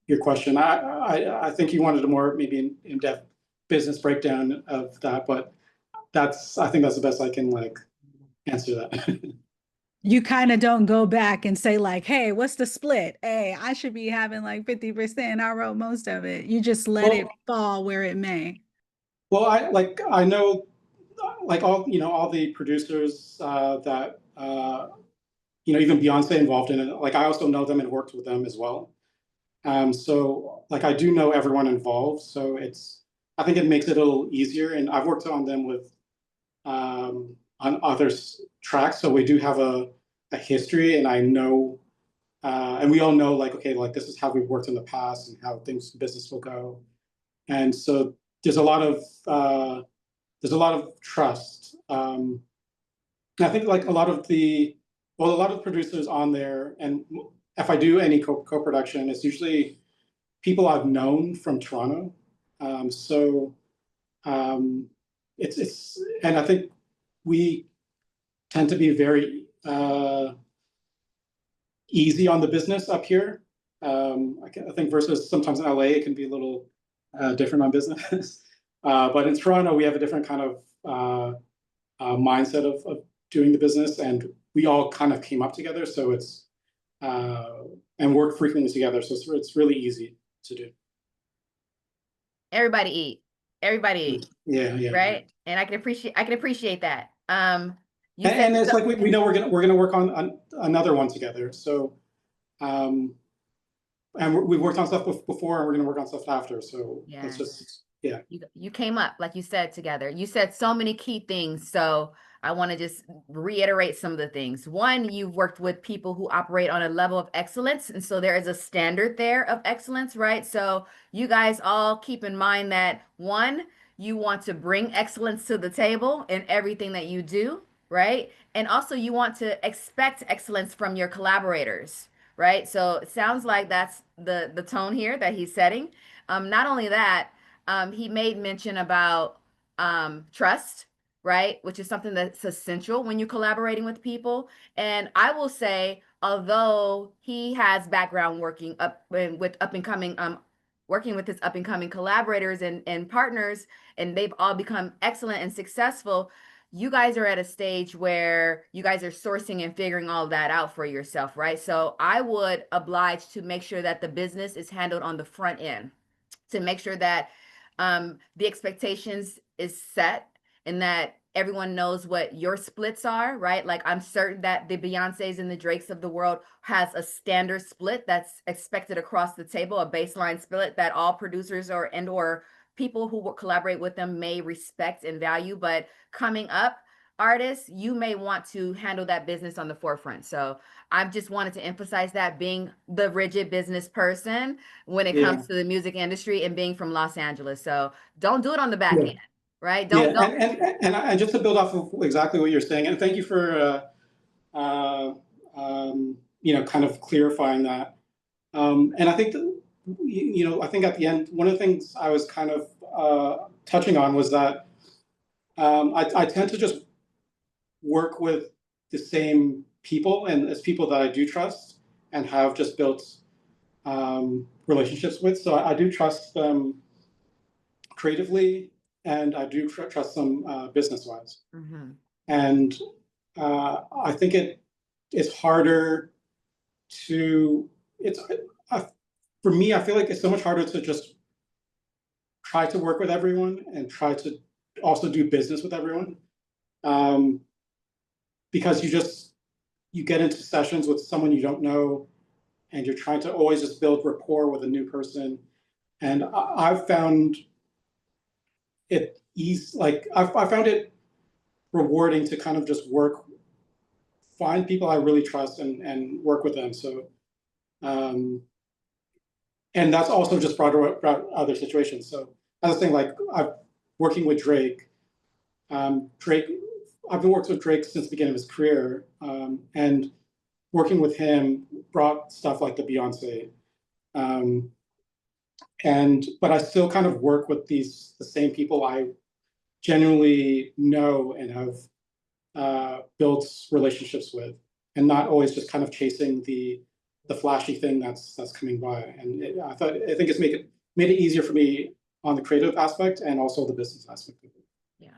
your question, I think you wanted a more maybe in-depth business breakdown of that, but I think that's the best I can like answer that. You kind of don't go back and say like, hey, what's the split? Hey, I should be having like 50%. I wrote most of it. You just let it fall where it may. Well, I know like all the producers that even Beyonce involved in it. Like I also know them and worked with them as well. So like I do know everyone involved. So I think it makes it a little easier. And I've worked on them with on other tracks, so we do have a history, and I know, and we all know like, okay, like this is how we've worked in the past and how business will go. And so there's a lot of trust. I think like a lot of producers on there, and if I do any co-production, it's usually people I've known from Toronto. So it's and I think we tend to be very easy on the business up here. I think versus sometimes in LA, it can be a little different on business. But in Toronto, we have a different kind of mindset of doing the business, and we all kind of came up together. So it's and work frequently together. So it's really easy to do. Everybody eat. Everybody eat. Yeah. Right. And I can appreciate that. You And said it's like we know we're gonna work on another one together. So and we've worked on stuff before, and we're gonna work on stuff after. So it's just you came up, like you said, together. You said so many key things. So I want to just reiterate some of the things. One, you've worked with people who operate on a level of excellence. And so there is a standard there of excellence, right? So you guys all keep in mind that one, you want to bring excellence to the table in everything that you do, right? And also you want to expect excellence from your collaborators, right? So it sounds like that's the tone here that he's setting. Not only that, he made mention about trust, right? Which is something that's essential when you're collaborating with people. And I will say, although he has background working with up and coming, working with his up and coming collaborators and partners, and they've all become excellent and successful, you guys are at a stage where you guys are sourcing and figuring all that out for yourself, right? So I would oblige to make sure that the business is handled on the front end, to make sure that the expectations is set and that everyone knows what your splits are, right? Like I'm certain that the Beyoncés and the Drakes of the world has a standard split that's expected across the table, a baseline split that all producers or people who will collaborate with them may respect and value. But coming up, artists, you may want to handle that business on the forefront. So I've just wanted to emphasize that, being the rigid business person when it comes to the music industry and being from Los Angeles. So don't do it on the back end, right? Don't. And just to build off of exactly what you're saying, and thank you for kind of clarifying that. And I think that, I think at the end, one of the things I was kind of touching on was that I tend to just work with the same people, and as people that I do trust and have just built relationships with. So I do trust them creatively, and I do trust them business-wise. Mm-hmm. And I think it's harder to, for me, I feel like it's so much harder to just try to work with everyone and try to also do business with everyone. Because you get into sessions with someone you don't know, and you're trying to always just build rapport with a new person. And I've found it I found it rewarding to kind of just find people I really trust and work with them. So, and that's also just brought about other situations. So that's the thing, like working with Drake. I've been working with Drake since the beginning of his career, and working with him brought stuff like the Beyonce. But I still kind of work with the same people I genuinely know and have built relationships with, and not always just kind of chasing the flashy thing that's coming by. And I think it's made it easier for me on the creative aspect and also the business aspect of it. Yeah.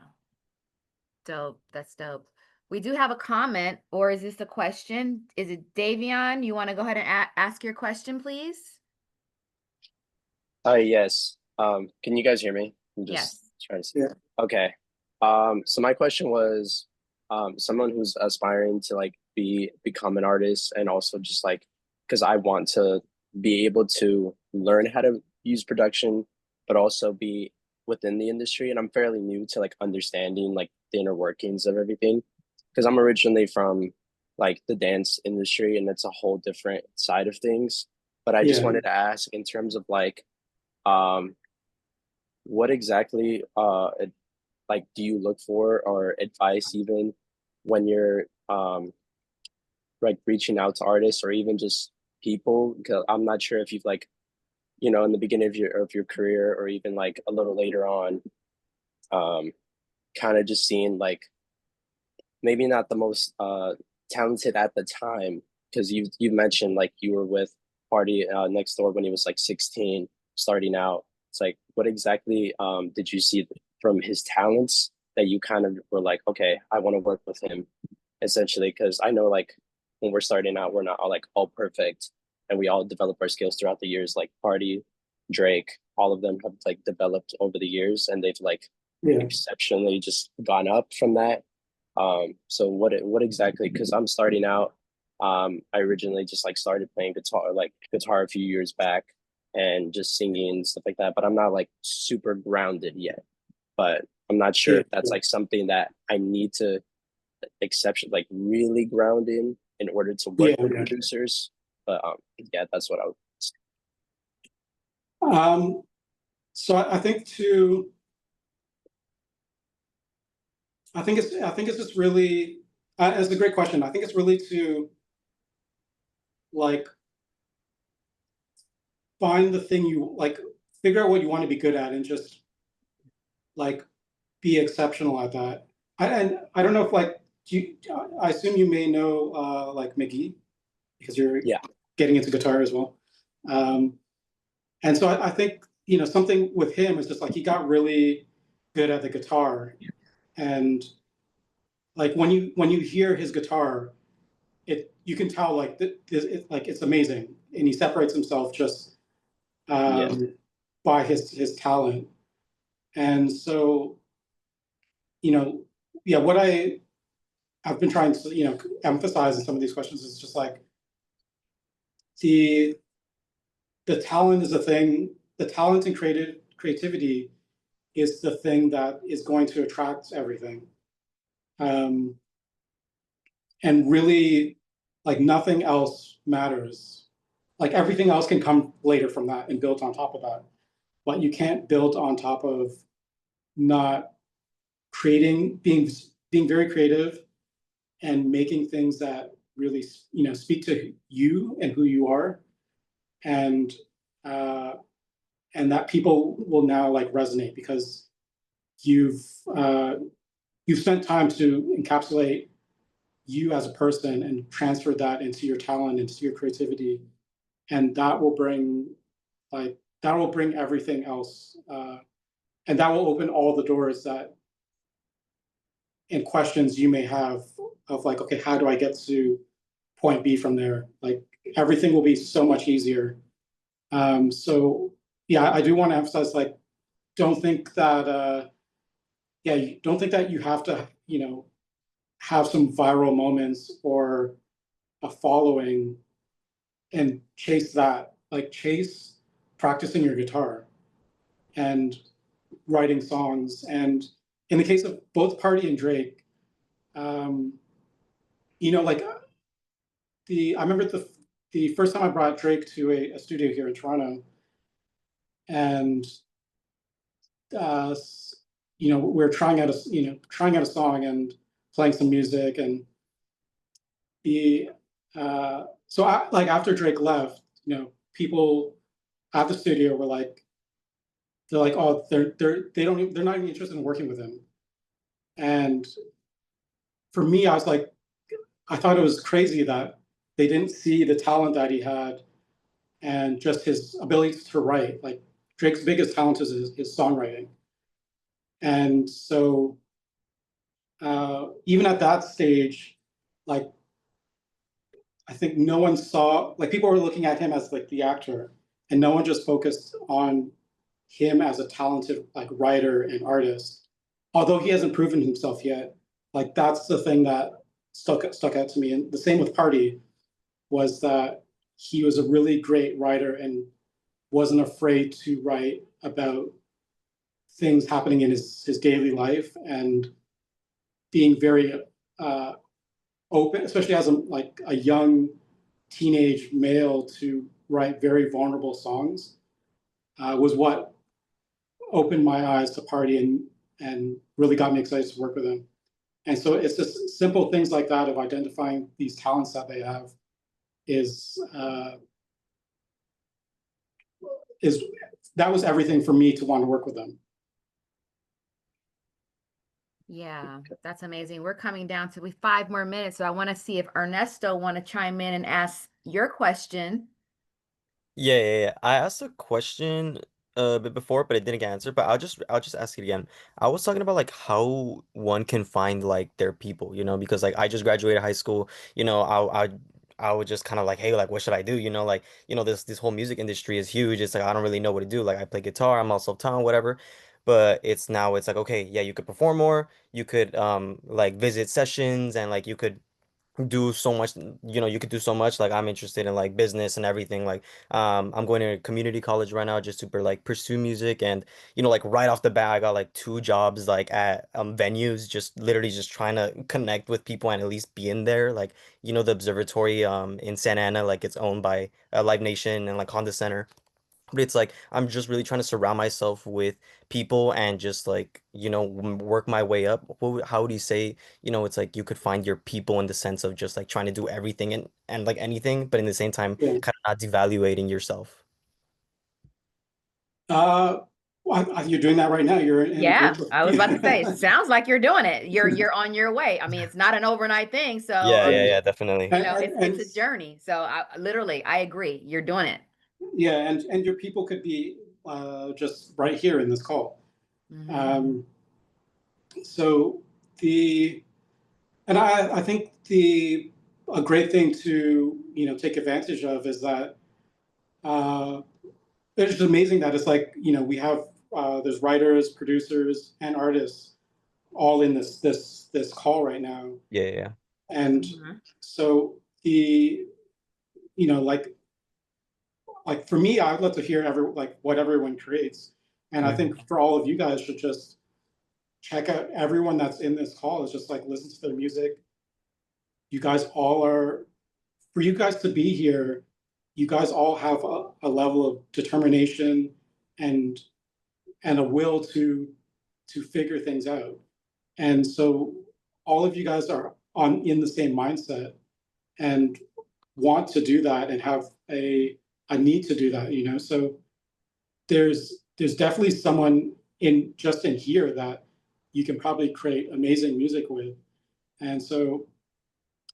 Dope. That's dope. We do have a comment, or is this a question? Is it Davion? You want to go ahead and ask your question, please? Yes. Can you guys hear me? I'm just trying to see. Yeah. Okay. So my question was, someone who's aspiring to become an artist, and also just because I want to be able to learn how to use production, but also be within the industry. And I'm fairly new to understanding the inner workings of everything, because I'm originally from the dance industry, and it's a whole different side of things. But I just wanted to ask, in terms of what exactly do you look for, or advice even when you're reaching out to artists, or even just people? Because I'm not sure if you've like, you know, in the beginning of your career or even like a little later on, kind of just seeing like maybe not the most talented at the time, because you mentioned like you were with Party next door when he was like 16 starting out. It's like what exactly did you see from his talents that you kind of were like, okay, I want to work with him essentially? Because I know like when we're starting out we're not all like all perfect, and we all develop our skills throughout the years. Like Party, Drake, all of them have like developed over the years, and they've like Yeah. exceptionally just gone up from that. So what exactly? Because I'm starting out. I originally just like started playing guitar a few years back, and just singing and stuff like that. But I'm not like super grounded yet. But I'm not sure Yeah. if that's like something that I need to exception like really ground in order to work Yeah. with producers. But yeah, that's what I would. So I think to I think it's just really it's a great question. I think it's really to like find the thing you like, figure out what you want to be good at, and just like be exceptional at that. And I don't know if like I assume you may know like McGee, because you're Yeah. getting into guitar as well. And so I think, you know, something with him is just like he got really good at the guitar, and like when you hear his guitar, you can tell like like it's amazing, and he separates himself just Yeah. by his talent. And so, you know, yeah, what I've been trying to, you know, emphasize in some of these questions is just like the talent is the thing. The talent and creativity is the thing that is going to attract everything. And really, like nothing else matters. Like everything else can come later from that and build on top of that. But you can't build on top of not creating, being very creative and making things that really, you know, speak to you and who you are, and uh, that people will now like resonate because you've you've spent time to encapsulate you as a person and transfer that into your talent, into your creativity, and that will bring everything else, and that will open all the doors that and questions you may have of like, okay, how do I get to point B from there? Like everything will be so much easier. So yeah, I do want to emphasize like, don't think that don't think that you have to, you know, have some viral moments or a following and chase that. Like chase practicing your guitar and writing songs. And in the case of both Party and Drake, you know, like I remember the first time I brought Drake to a studio here in Toronto, and uh, you know, we're trying out a song and playing some music, and the so I, like after Drake left, you know, people at the studio were like, they're like, oh, they're not even interested in working with him. And for me, I was like, I thought it was crazy that they didn't see the talent that he had and just his ability to write. Like Drake's biggest talent is his songwriting. And so even at that stage, like I think no one saw, like people were looking at him as like the actor, and no one just focused on him as a talented like writer and artist. Although he hasn't proven himself yet, like that's the thing that stuck out to me. And the same with Party was that he was a really great writer and wasn't afraid to write about things happening in his daily life, and being very open, especially as a young teenage male, to write very vulnerable songs, was what opened my eyes to Party and really got me excited to work with him. And so it's just simple things like that of identifying these talents that they have is that was everything for me to want to work with them. Yeah, that's amazing. We're coming down to 5 more minutes, so I want to see if Ernesto want to chime in and ask your question. Yeah. I asked a question a bit before, but it didn't get answered. But I'll just ask it again. I was talking about like how one can find like their people, because like I just graduated high school, I would just kind of like, hey, like what should I do? Like, this whole music industry is huge. It's like I don't really know what to do. Like I play guitar, I'm also self-taught, whatever. But it's like, okay, yeah, you could perform more, you could like visit sessions and like you could do so much, you could do so much. Like I'm interested in like business and everything. Like I'm going to community college right now just to like pursue music. And like right off the bat I got like 2 jobs like at venues, just literally just trying to connect with people and at least be in there. Like the observatory in Santa Ana, like it's owned by Live Nation and like Honda Center. But it's like I'm just really trying to surround myself with people and just like, work my way up. How would you say, it's like you could find your people in the sense of just like trying to do everything and like anything, but in the same time, Yeah. kind of not devaluating yourself. You're doing that right now. You're in a Yeah, group of I was about to say, sounds like you're doing it. You're on your way. I mean, it's not an overnight thing, so Yeah, definitely. it's a journey. So I agree. You're doing it. Yeah, and your people could be just right here in this call. Mhm. So I think a great thing to take advantage of is that it's just amazing that it's like we have there's writers, producers, and artists all in this call right now. Yeah. And Mhm. so like for me, I'd love to hear what everyone creates. And I think for all of you guys should just check out everyone that's in this call is just like listen to their music. You guys all are, for you guys to be here, you guys all have a level of determination and a will to figure things out. And so all of you guys are in the same mindset and want to do that and have a need to do that, So there's definitely someone in here that you can probably create amazing music with. And so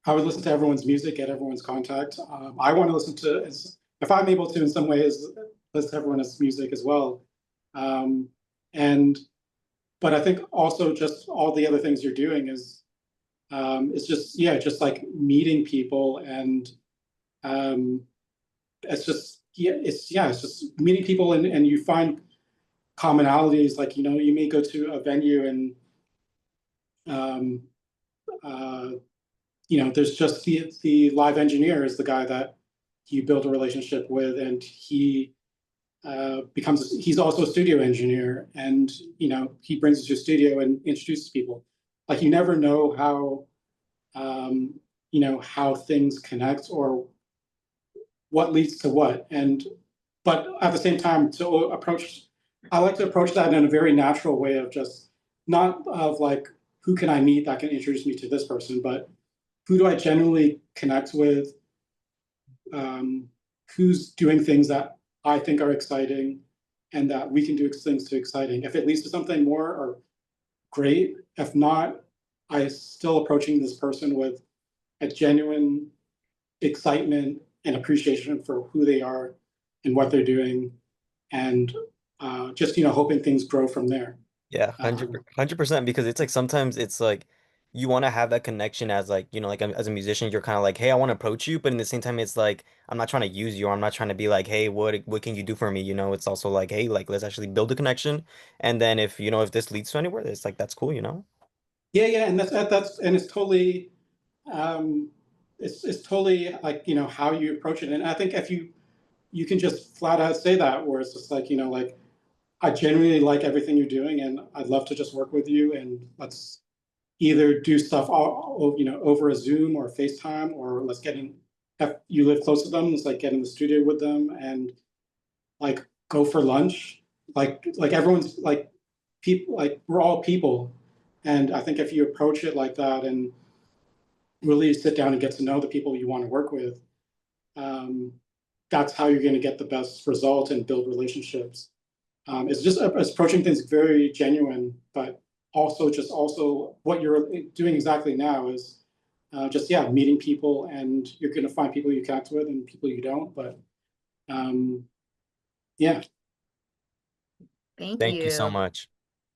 I would listen to everyone's music, get everyone's contact. I want to listen to, if I'm able to in some ways, listen to everyone's music as well. But I think also just all the other things you're doing is it's just like meeting people and it's just meeting people and you find commonalities. Like you may go to a venue and there's just the live engineer is the guy that you build a relationship with, and he's also a studio engineer, and he brings you to a studio and introduces people. Like you never know how things connect or what leads to what. But at the same time, I like to approach that in a very natural way of just not of like, who can I meet that can introduce me to this person, but who do I genuinely connect with? Who's doing things that I think are exciting and that we can do things to exciting. If it leads to something more, or great. If not, I still approaching this person with a genuine excitement and appreciation for who they are and what they're doing, and just hoping things grow from there. Yeah, 100%, because it's like sometimes it's like you want to have that connection as like, like as a musician, you're kind of like, hey, I want to approach you, but in the same time, it's like I'm not trying to use you, or I'm not trying to be like, hey, what can you do for me? It's also like, hey, like let's actually build a connection, and then if this leads to anywhere, it's like that's cool. Yeah, and that's and it's totally it's totally like how you approach it. And I think if you can just flat out say that, where it's just like like, I genuinely like everything you're doing, and I'd love to just work with you, and let's either do stuff over a Zoom or FaceTime, or let's get in. If you live close to them, let's like get in the studio with them and like go for lunch. Like everyone's like people, like we're all people, and I think if you approach it like that and really sit down and get to know the people you want to work with, that's how you're going to get the best result and build relationships. It's just approaching things very genuine, but also what you're doing exactly now is just meeting people, and you're going to find people you connect with and people you don't. But yeah. Thank Thank you so you. much.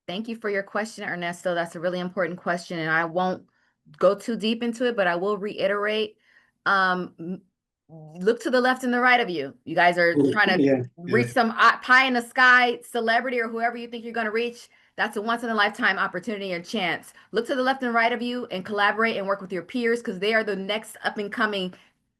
Thank you for your question, Ernesto. That's a really important question, and I won't go too deep into it, but I will reiterate. Look to the left and the right of you. You guys are trying to reach some pie in the sky celebrity or whoever you think you're going to reach. That's a once in a lifetime opportunity or chance. Look to the left and right of you and collaborate and work with your peers, because they are the next up and coming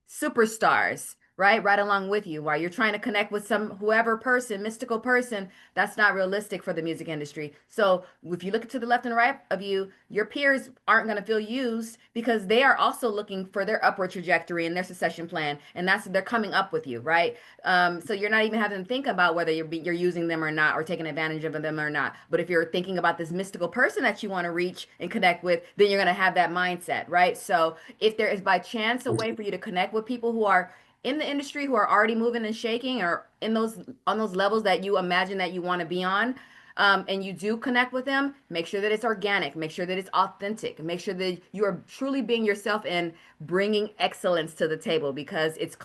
superstars, right along with you. While you're trying to connect with whoever person, mystical person, that's not realistic for the music industry. So if you look to the left and right of you, your peers aren't going to feel used, because they are also looking for their upward trajectory and their succession plan, and they're coming up with you, right? So you're not even having to think about whether you're using them or not, or taking advantage of them or not. But if you're thinking about this mystical person that you want to reach and connect with, then you're going to have that mindset, right? So if there is by chance a way for you to connect with people who are in the industry, who are already moving and shaking, or on those levels that you imagine that you want to be on, and you do connect with them, make sure that it's organic, make sure that it's authentic, make sure that you are truly being yourself and bringing excellence to the table, because it's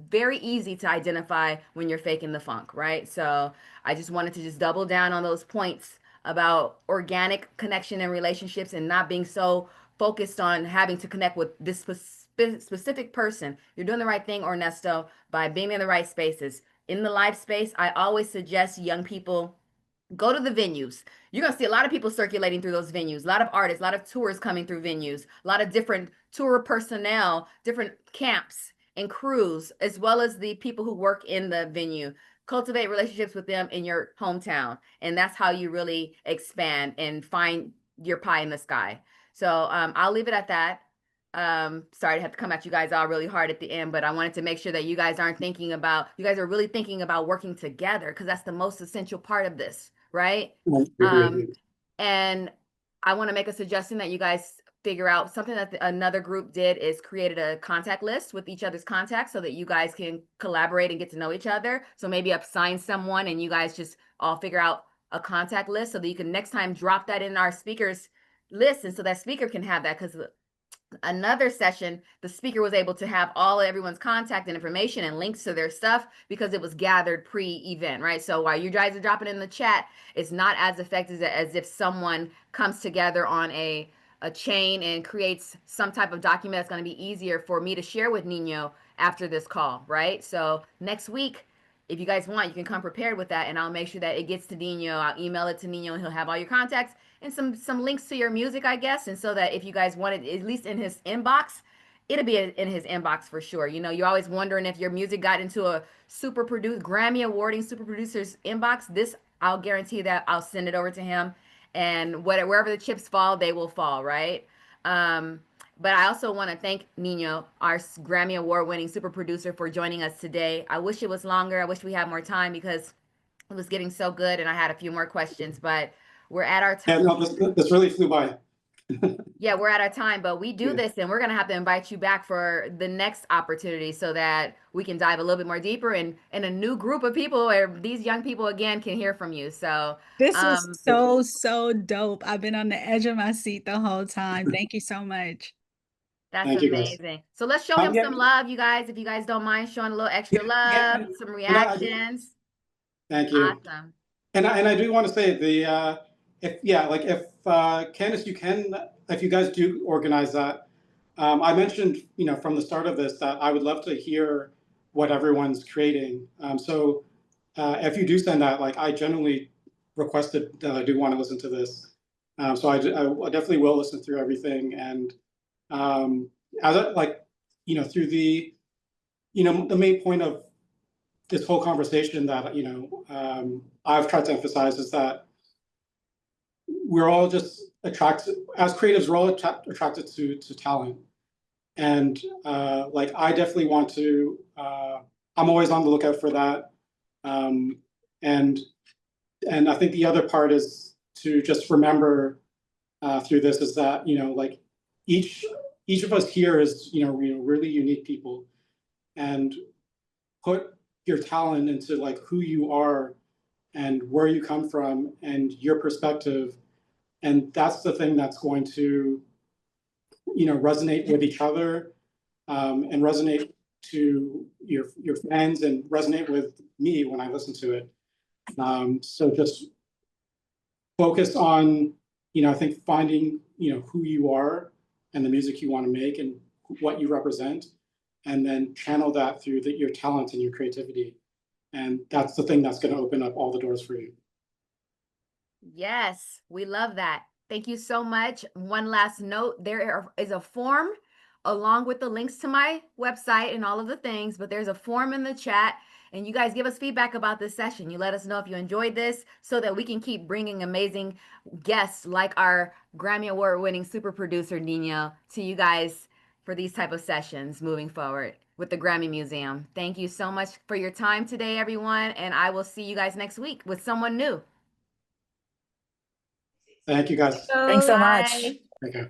very easy to identify when you're faking the funk, right? So I just wanted to just double down on those points about organic connection and relationships, and not being so focused on having to connect with this specific person. You're doing the right thing, Ernesto, by being in the right spaces. In the live space, I always suggest young people go to the venues. You're going to see a lot of people circulating through those venues, a lot of artists, a lot of tours coming through venues, a lot of different tour personnel, different camps and crews, as well as the people who work in the venue. Cultivate relationships with them in your hometown, and that's how you really expand and find your pie in the sky. So I'll leave it at that. Sorry to have to come at you guys all really hard at the end, but I wanted to make sure that you guys are really thinking about working together, because that's the most essential part of this, right? And I want to make a suggestion that you guys figure out something that another group did, is created a contact list with each other's contacts, so that you guys can collaborate and get to know each other. So maybe assign someone and you guys just all figure out a contact list, so that you can next time drop that in our speakers list, and so that speaker can have that. Because another session, the speaker was able to have everyone's contact and information and links to their stuff, because it was gathered pre-event, right? So while you guys are dropping in the chat, it's not as effective as if someone comes together on a chain and creates some type of document that's going to be easier for me to share with Neenyo after this call, right? So next week, if you guys want, you can come prepared with that, and I'll make sure that it gets to Neenyo. I'll email it to Neenyo, and he'll have all your contacts and some links to your music, I guess. And so that if you guys want it, at least in his inbox, it'll be in his inbox for sure. You know, you're always wondering if your music got into a Grammy awarding super producer's inbox. This, I'll guarantee that I'll send it over to him, and wherever the chips fall, they will fall, right? But I also want to thank Neenyo, our Grammy Award winning super producer, for joining us today. I wish it was longer. I wish we had more time, because it was getting so good and I had a few more questions, but we're at our time. Yeah, no, this really flew by. Yeah, we're at our time, but we do this, and we're going to have to invite you back for the next opportunity, so that we can dive a little bit more deeper, and a new group of people, where these young people again can hear from you. So this was so dope. I've been on the edge of my seat the whole time. Thank you so much. That's amazing. So let's show him some love, you guys, if you guys don't mind showing a little extra love, some reactions. Thank you. Awesome. And I do want to say if Candace, if you guys do organize that, I mentioned, from the start of this, that I would love to hear what everyone's creating. So if you do send that, I genuinely requested that I do want to listen to this. So I definitely will listen through everything. And through the main point of this whole conversation that I've tried to emphasize is that we're all just attracted, as creatives, we're all attracted to talent. And I definitely want to, I'm always on the lookout for that. And I think the other part is to just remember through this is that, each of us here is, really unique people. And put your talent into like who you are and where you come from and your perspective. And that's the thing that's going to, resonate with each other, and resonate to your fans and resonate with me when I listen to it. So just focus on, I think finding, who you are and the music you want to make and what you represent, and then channel that through your talent and your creativity. And that's the thing that's going to open up all the doors for you. Yes, we love that. Thank you so much. One last note, is a form along with the links to my website and all of the things, but there's a form in the chat, and you guys give us feedback about this session. You let us know if you enjoyed this so that we can keep bringing amazing guests like our Grammy Award winning super producer Neenyo to you guys for these type of sessions moving forward with the Grammy Museum. Thank you so much for your time today, everyone, and I will see you guys next week with someone new. Thank you, guys. Thanks so much. Bye. Okay.